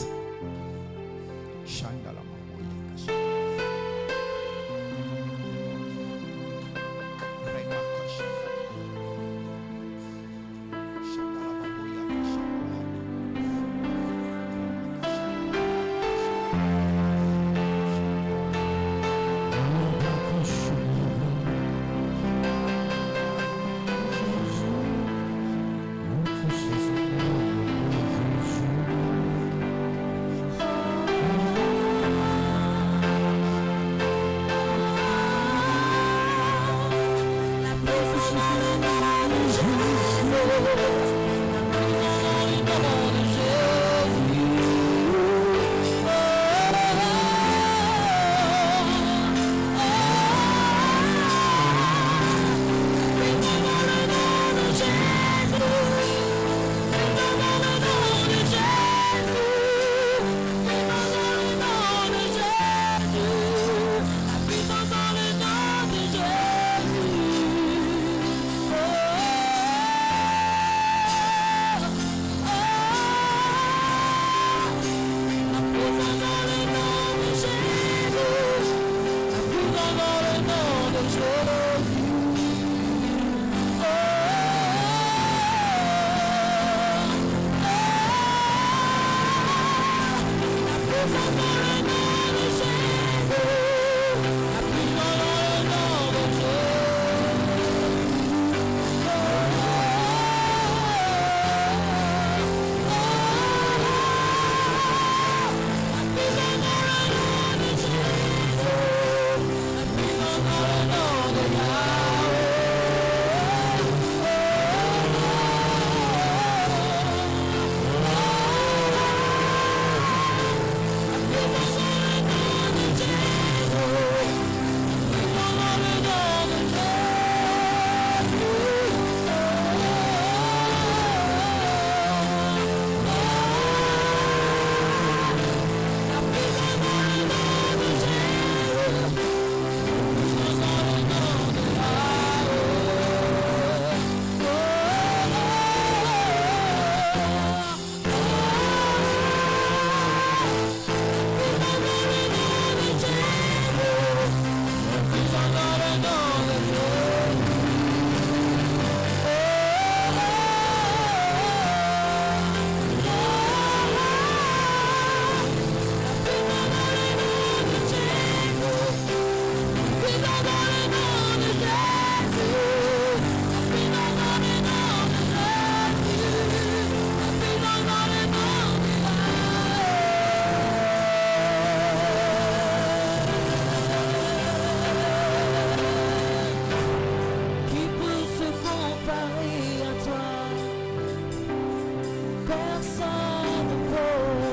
Personne ne peut,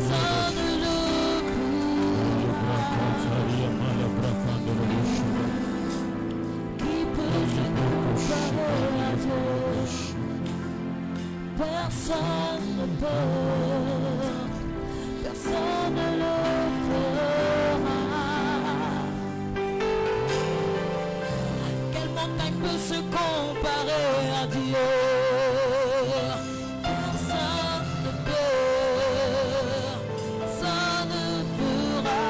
personne ne pourra. Qui peut se comparer à Dieu? Personne ne peut, personne ne le fera. Quelle montagne peut se comparer à Dieu? Personne ne peut, personne ne fera.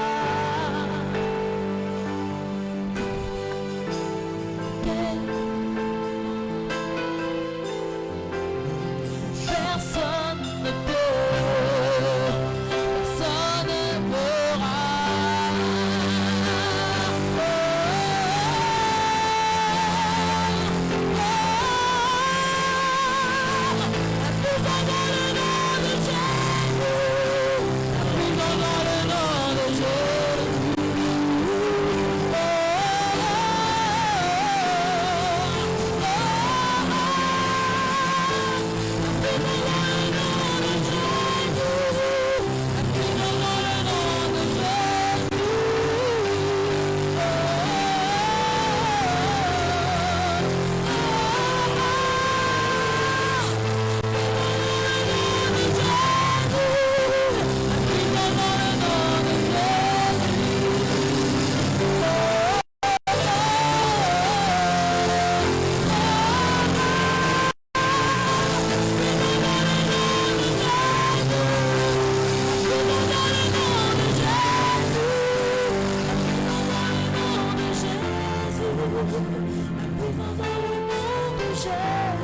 Personne ne peut, personne ne fera.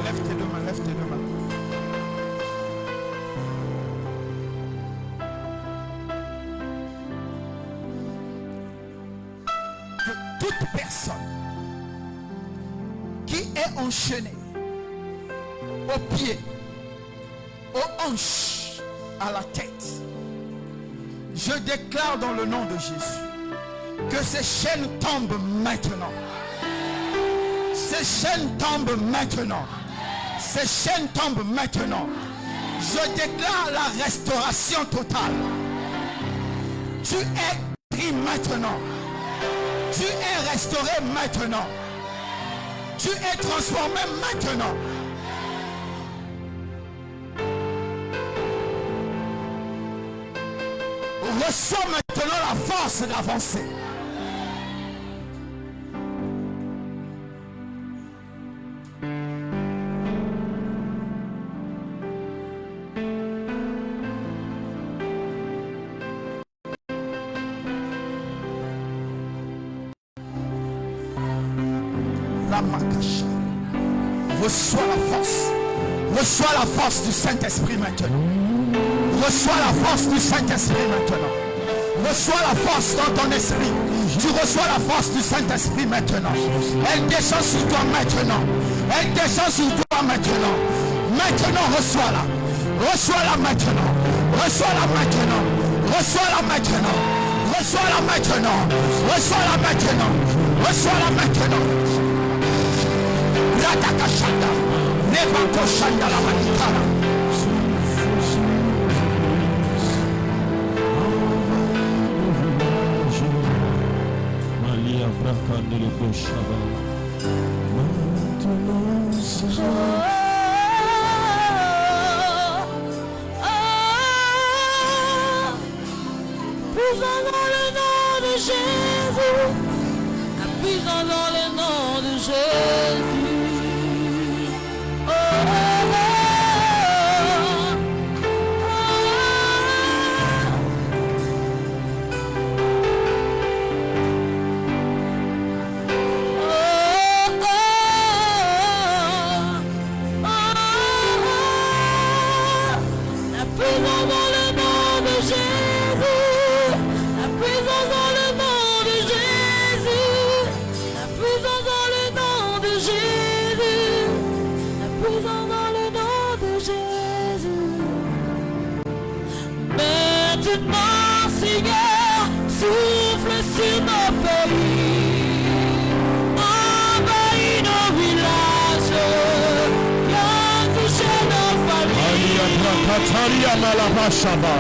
Lève tes deux mains, lève tes deux mains. Que toute personne qui est enchaînée aux pieds, aux hanches, à la tête, je déclare dans le nom de Jésus que ces chaînes tombent maintenant. Ces chaînes tombent maintenant. Ces chaînes tombent maintenant. Je déclare la restauration totale. Tu es pris maintenant. Tu es restauré maintenant. Tu es transformé maintenant. Reçois maintenant la force d'avancer. Reçois la force. Reçois la force du Saint-Esprit maintenant. Reçois la force du Saint-Esprit maintenant. Reçois la force dans ton esprit. Tu reçois la force du Saint-Esprit maintenant. Elle descend sur toi maintenant. Elle descend sur toi maintenant. Maintenant, reçois-la. Reçois-la maintenant. Reçois-la maintenant. Reçois-la maintenant. Reçois-la maintenant. Reçois-la maintenant. Reçois-la maintenant. Radakashanda. Nebakoshanda la manikara. Puissant dans le nom de Jésus, puissant dans le nom de Jésus. Maintenant, Seigneur, souffle sur nos pays, envahis nos villages, viens toucher nos Kataria Malabashaba.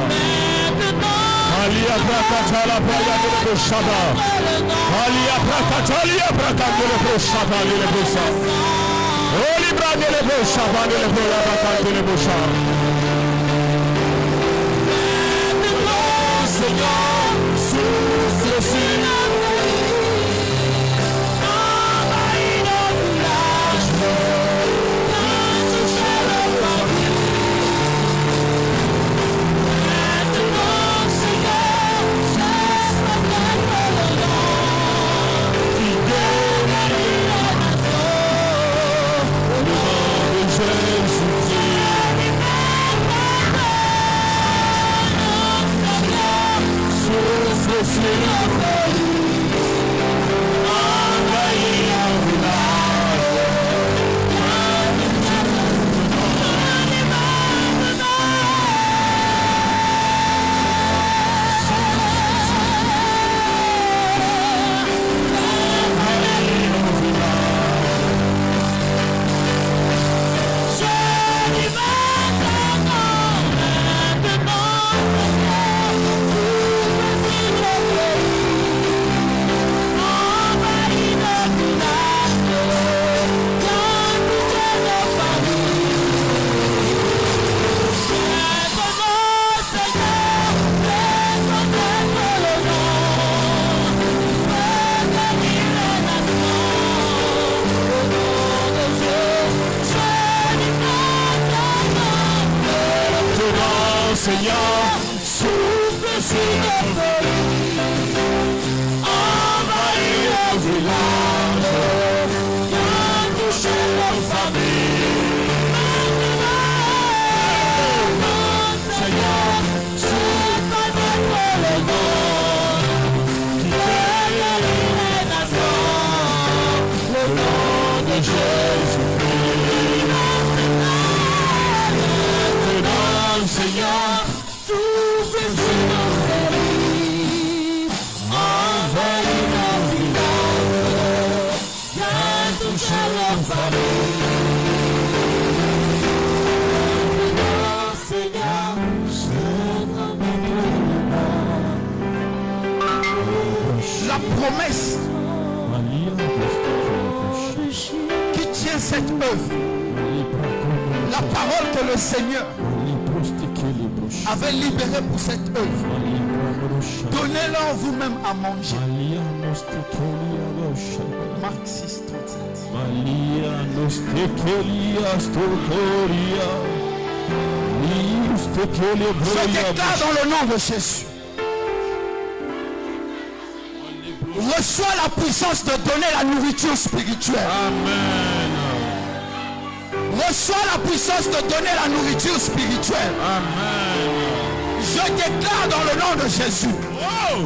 Alia Brakatala Baya de Boshaba. Alia Brakatalia Brakatele Boshaba de Bosa. Oli Bradele Boshaba de Bola Bakatele Bosha. Seigneur, souffle sur Seigneur, souffle sur nos vies, envahit nos villages, viens toucher nos familles. Seigneur, souffle avec le nom qui guérit les nations, le nom de Jésus-Christ. Maintenant, Seigneur, souffle sur nos vies, envahit nos villages, viens toucher nos familles. Maintenant, Seigneur, La promesse qui tient cette œuvre, la parole que le Seigneur avait libérée pour cette œuvre, donnez-leur vous-même à manger. Marc 6, 37. Je déclare dans le nom de Jésus, reçois la puissance de donner la nourriture spirituelle. Amen. Reçois la puissance de donner la nourriture spirituelle. Amen. Je déclare dans le nom de Jésus,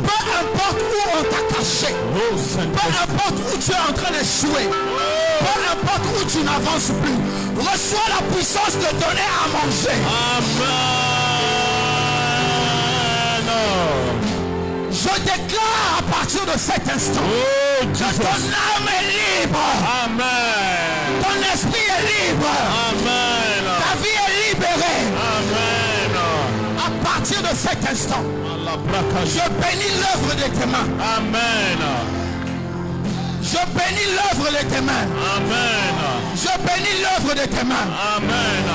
peu importe où on t'a caché, peu importe où tu es en train d'échouer, peu importe où tu n'avances plus, reçois la puissance de donner à manger. Amen. Je déclare à partir de cet instant que ton âme est libre. Amen. Ton esprit est libre. Amen. Ta vie est libérée. Amen. À partir de cet instant, je bénis l'œuvre de tes mains. Amen. Je bénis l'œuvre de tes mains. Amen. Je bénis l'œuvre de tes mains. Amen.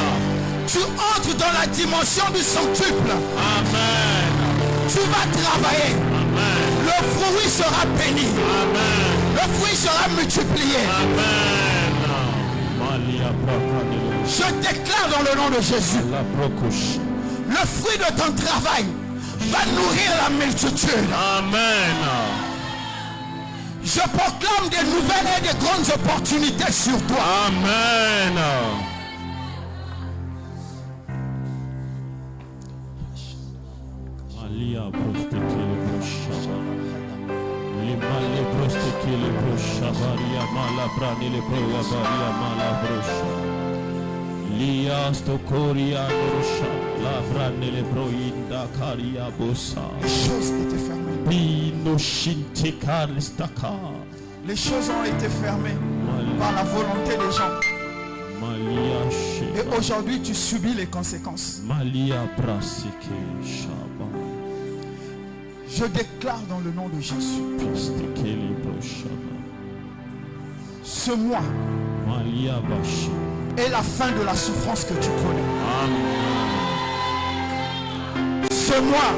Tu entres dans la dimension du centuple. Amen. Tu vas travailler. Amen. Le fruit sera béni. Amen. Le fruit sera multiplié. Amen. Je déclare dans le nom de Jésus, le fruit de ton travail va nourrir la multitude. Amen. Je proclame des nouvelles et des grandes opportunités sur toi. Amen. Les choses étaient fermées. Les choses ont été fermées par la volonté des gens. Et aujourd'hui, tu subis les conséquences. Je déclare dans le nom de Jésus, ce mois est la fin de la souffrance que tu connais. Ce mois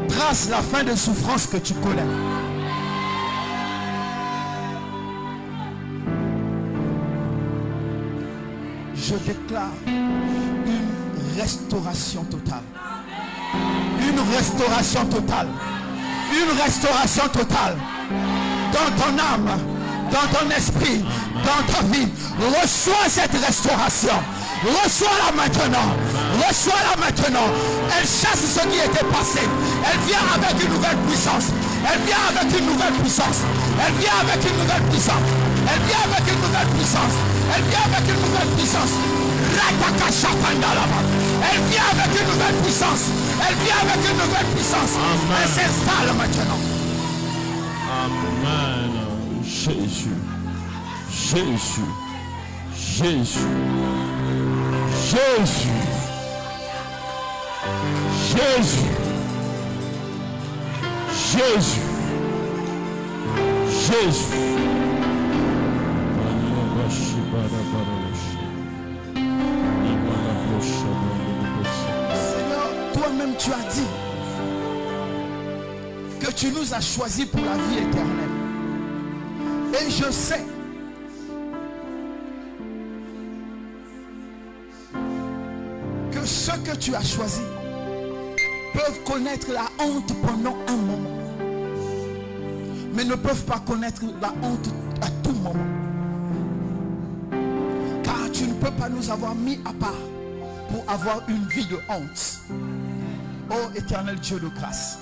trace la fin de souffrance que tu connais. Je déclare une restauration totale. Une restauration totale. Une restauration totale. Dans ton âme, dans ton esprit, dans ta vie. Reçois cette restauration. Reçois-la maintenant. Reçois-la maintenant. Elle chasse ce qui était passé. Elle vient avec une nouvelle puissance. Elle vient avec une nouvelle puissance. Elle vient avec une nouvelle puissance. Elle vient avec une nouvelle puissance. Elle vient avec une nouvelle puissance. Elle vient avec une nouvelle puissance. Elle vient avec une nouvelle puissance. Elle s'installe maintenant. Amen. Jésus. Jésus. Jésus. Jésus. Jésus. Jésus. Jésus. Seigneur, toi-même tu as dit que tu nous as choisis pour la vie éternelle. Et je sais que ceux que tu as choisis peuvent connaître la honte pendant un moment, mais ne peuvent pas connaître la honte à tout moment. Car tu ne peux pas nous avoir mis à part pour avoir une vie de honte. Ô éternel Dieu de grâce,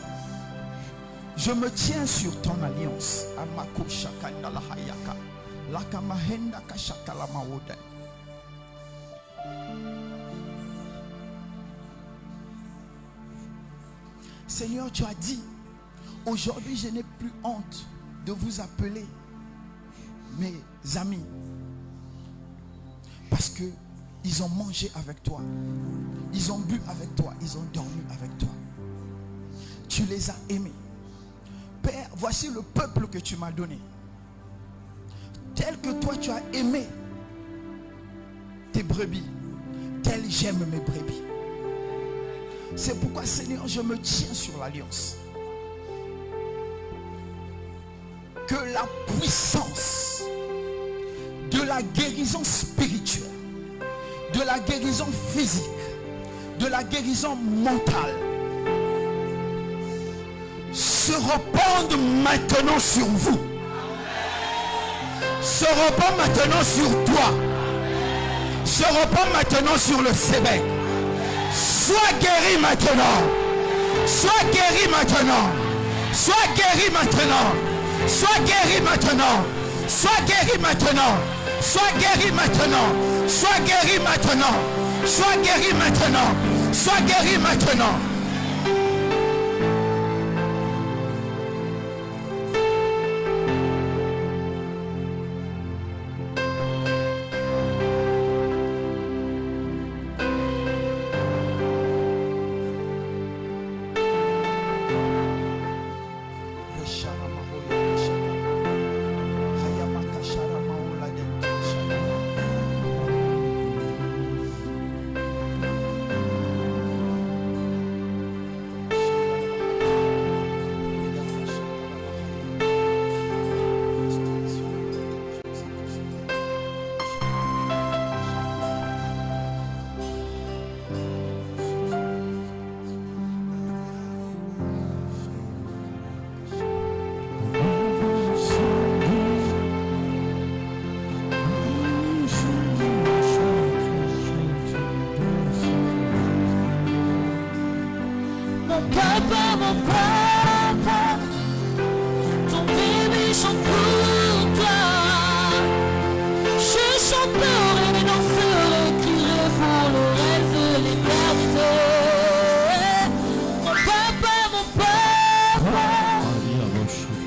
je me tiens sur ton alliance. Seigneur, tu as dit, aujourd'hui je n'ai plus honte de vous appeler mes amis, parce que ils ont mangé avec toi, ils ont bu avec toi, ils ont dormi avec toi. Tu les as aimés. Père, voici le peuple que tu m'as donné. Tel que toi tu as aimé tes brebis, tel j'aime mes brebis. C'est pourquoi, Seigneur, je me tiens sur l'alliance. Que la puissance de la guérison spirituelle, de la guérison physique, de la guérison mentale se répande maintenant sur vous. Se répand maintenant sur toi. Se répand maintenant sur le Sébec. Sois guéri maintenant. Sois guéri maintenant. Sois guéri maintenant. Sois guéri maintenant. Sois guéri maintenant. Sois guéri maintenant. Sois guéri maintenant. Sois guéri maintenant. Sois guéri maintenant.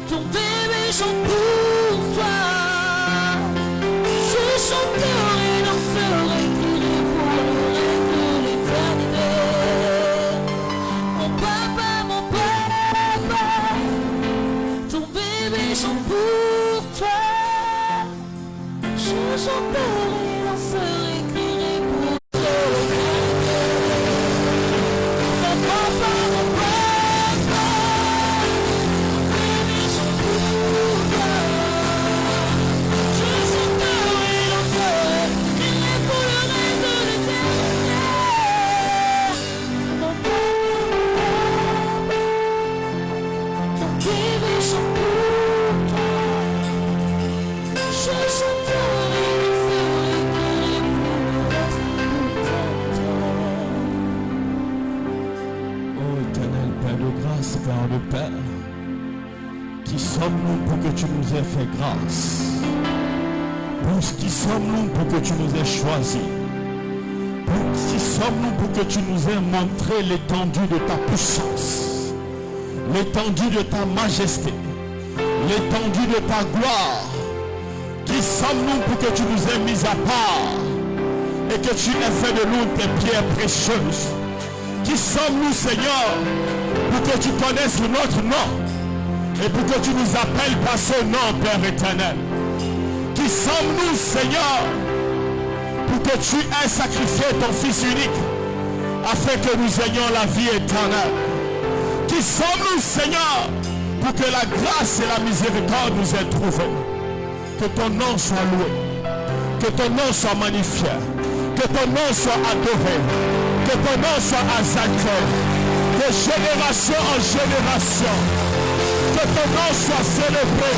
Ton bébé chante pour toi. Je chanterai chanterai, danserai, crierai pour Dieu. Mon papa, bébé, chante pour toi. Je chanterai, danserai, crierai pour le reste de l'éternel. Mon papa, ton bébé chante pour toi. Je chanterai, danserai, crierai pour le reste de l'éternel. Oh éternel Père de grâce, Père de Père, qui sommes-nous pour que tu nous aies fait grâce? Qui sommes-nous pour que tu nous aies choisis? Qui sommes-nous pour que tu nous aies montré l'étendue de ta puissance, l'étendue de ta majesté, l'étendue de ta gloire? Qui sommes-nous pour que tu nous aies mis à part et que tu aies fait de nous tes pierres précieuses? Qui sommes-nous, Seigneur, pour que tu connaisses notre nom et pour que tu nous appelles par ce nom, Père éternel? Qui sommes-nous, Seigneur, pour que tu aies sacrifié ton Fils unique afin que nous ayons la vie éternelle? Qui sommes-nous, Seigneur, pour que la grâce et la miséricorde nous aient trouvés? Que ton nom soit loué, que ton nom soit magnifié, que ton nom soit adoré, que ton nom soit exalté, de génération en génération, que ton nom soit célébré.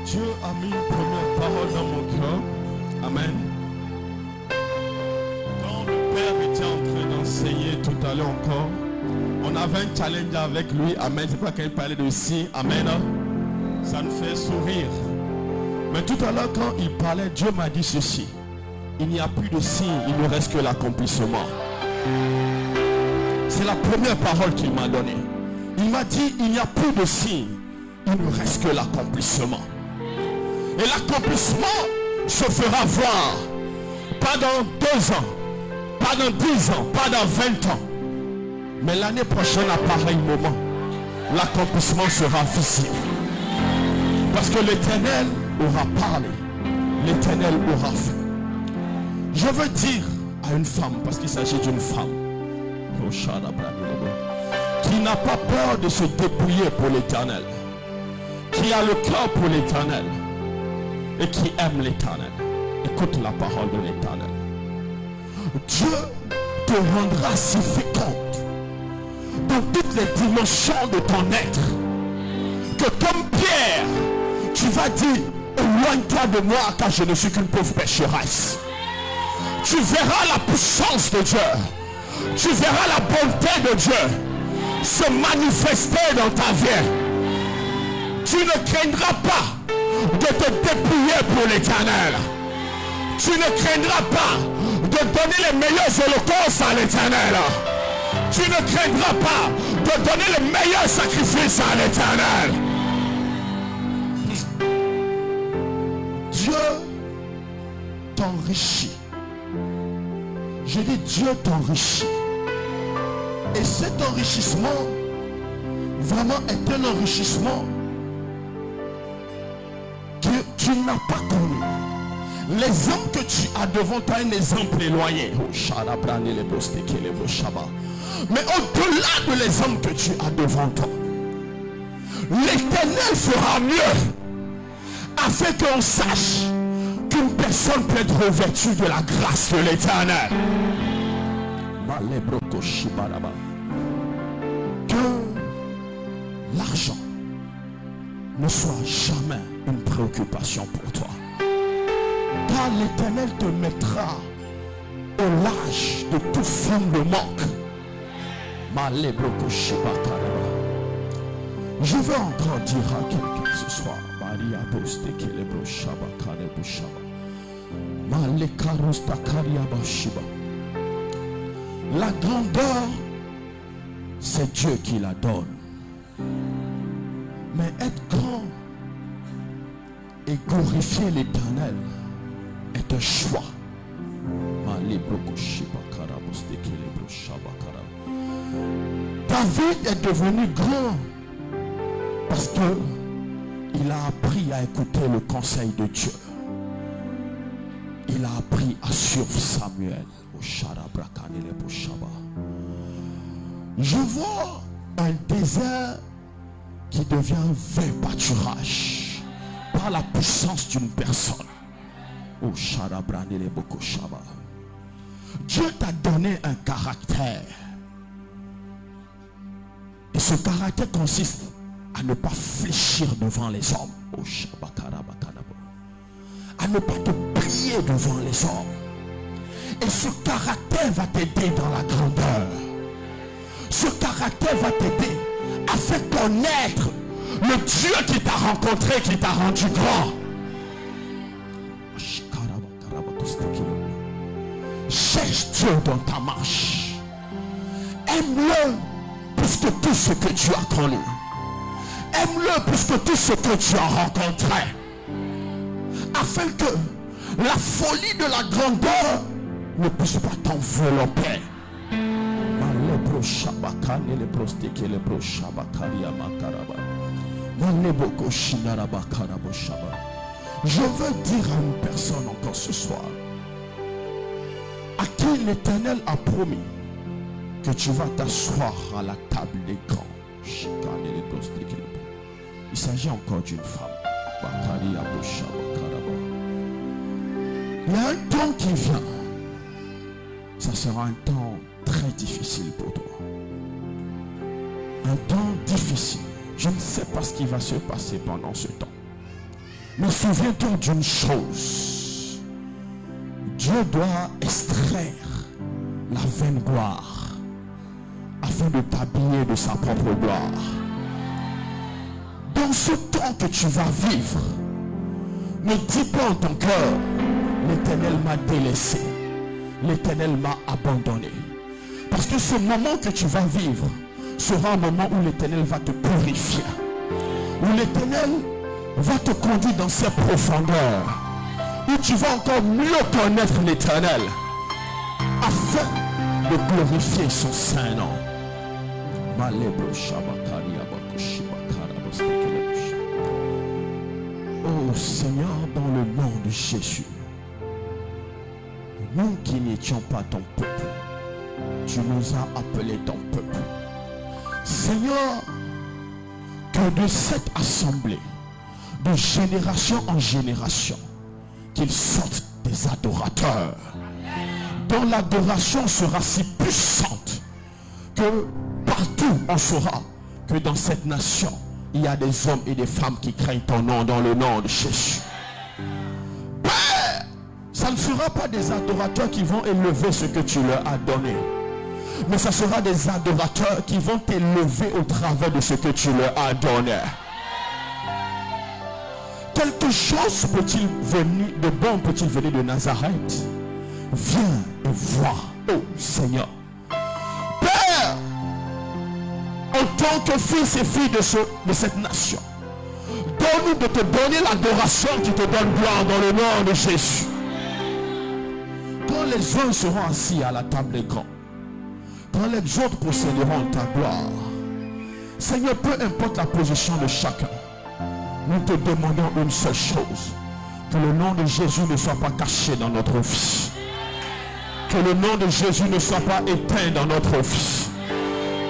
Dieu a mis une première parole dans mon cœur. Amen. Quand le Père était en train d'enseigner tout à l'heure encore, on avait un challenge avec lui. Amen. C'est pas qu'il parlait de si. Amen. Ça nous fait sourire. Mais tout à l'heure, quand il parlait, Dieu m'a dit ceci. Il n'y a plus de signe, il ne reste que l'accomplissement. C'est la première parole qu'il m'a donnée. Il m'a dit, il n'y a plus de signe, il ne reste que l'accomplissement. Et l'accomplissement se fera voir pas dans 2 ans, pas dans 10 ans, pas dans 20 ans. Mais l'année prochaine, à pareil moment, l'accomplissement sera visible. Parce que l'Éternel aura parlé, l'Éternel aura fait. Je veux dire à une femme, parce qu'il s'agit d'une femme, qui n'a pas peur de se dépouiller pour l'Éternel, qui a le cœur pour l'Éternel, et qui aime l'Éternel. Écoute la parole de l'Éternel. Dieu te rendra si féconde dans toutes les dimensions de ton être que comme Pierre, tu vas dire, éloigne-toi de moi car je ne suis qu'une pauvre pécheresse. Tu verras la puissance de Dieu. Tu verras la bonté de Dieu se manifester dans ta vie. Tu ne craindras pas de te dépouiller pour l'Éternel. Tu ne craindras pas de donner les meilleurs holocaustes à l'Éternel. Tu ne craindras pas de donner les meilleurs sacrifices à l'Éternel. Dieu t'enrichit. Je dis Dieu t'enrichit. Et cet enrichissement vraiment est un enrichissement que tu n'as pas connu. L'exemple que tu as devant toi est un exemple éloigné. Mais au-delà de l'exemple que tu as devant toi, l'Éternel fera mieux afin qu'on sache qu'une personne peut être revêtue de la grâce de l'Éternel. Que l'argent ne soit jamais une préoccupation pour toi. Car l'Éternel te mettra au large de toute forme de manque. Je veux encore dire à quelqu'un ce soir. La grandeur, c'est Dieu qui la donne. Mais être grand et glorifier l'Éternel est un choix. David est devenu grand parce que il a appris à écouter le conseil de Dieu. Il a appris à suivre Samuel. Je vois un désert qui devient un vrai pâturage par la puissance d'une personne. Dieu t'a donné un caractère. Et ce caractère consiste à ne pas fléchir devant les hommes. À ne pas te plier devant les hommes. Et ce caractère va t'aider dans la grandeur. Ce caractère va t'aider à faire connaître le Dieu qui t'a rencontré, qui t'a rendu grand. Cherche Dieu dans ta marche. Aime-le plus que tout ce que tu as connu. Aime-le plus que tout ce que tu as rencontré. Afin que la folie de la grandeur ne puisse pas t'envelopper. Je veux dire à une personne encore ce soir, à qui l'Éternel a promis que tu vas t'asseoir à la table des grands. Il s'agit encore d'une femme. Il y a un temps qui vient. Ça sera un temps très difficile pour toi. Un temps difficile. Je ne sais pas ce qui va se passer pendant ce temps. Mais souviens-toi d'une chose. Dieu doit extraire la vaine gloire afin de t'habiller de sa propre gloire. Dans ce temps que tu vas vivre, ne dis pas en ton cœur, l'Éternel m'a délaissé, l'Éternel m'a abandonné. Parce que ce moment que tu vas vivre sera un moment où l'Éternel va te purifier, où l'Éternel va te conduire dans ses profondeurs, où tu vas encore mieux connaître l'Éternel afin de glorifier son saint nom. Oh Seigneur, dans le nom de Jésus, nous qui n'étions pas ton peuple, tu nous as appelés ton peuple. Seigneur, que de cette assemblée, de génération en génération, qu'ils sortent des adorateurs, dont l'adoration sera si puissante que partout on saura que dans cette nation, il y a des hommes et des femmes qui craignent ton nom dans le nom de Jésus. Père, ça ne sera pas des adorateurs qui vont élever ce que tu leur as donné, mais ça sera des adorateurs qui vont t'élever au travers de ce que tu leur as donné. Quelque chose peut-il venir de bon, peut-il venir de Nazareth? Viens et vois, oh Seigneur. Père, en tant que fils et filles de cette nation, donne-nous de te donner l'adoration qui te donne gloire dans le nom de Jésus. Quand les uns seront assis à la table des grands, quand les autres posséderont ta gloire, Seigneur, peu importe la position de chacun, nous te demandons une seule chose: que le nom de Jésus ne soit pas caché dans notre vie, que le nom de Jésus ne soit pas éteint dans notre vie,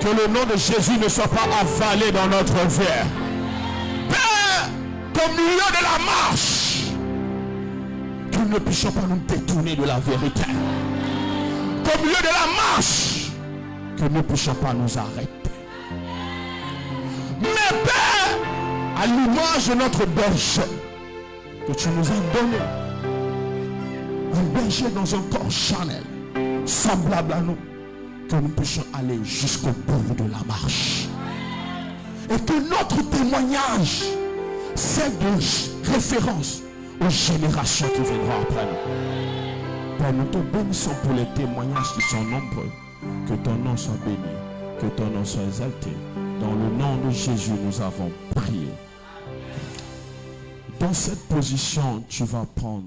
que le nom de Jésus ne soit pas avalé dans notre vie. Père, qu'au milieu de la marche, que nous ne puissions pas nous détourner de la vérité, qu'au milieu de la marche, que nous ne puissions pas nous arrêter. Mais Père, à l'image de notre berger que tu nous as donné, un berger dans un corps charnel, semblable à nous, que nous puissions aller jusqu'au bout de la marche. Et que notre témoignage serve de référence aux générations qui viendront après nous. Père, nous te bénissons pour les témoignages qui sont nombreux. Que ton nom soit béni. Que ton nom soit exalté. Dans le nom de Jésus, nous avons prié. Dans cette position, tu vas prendre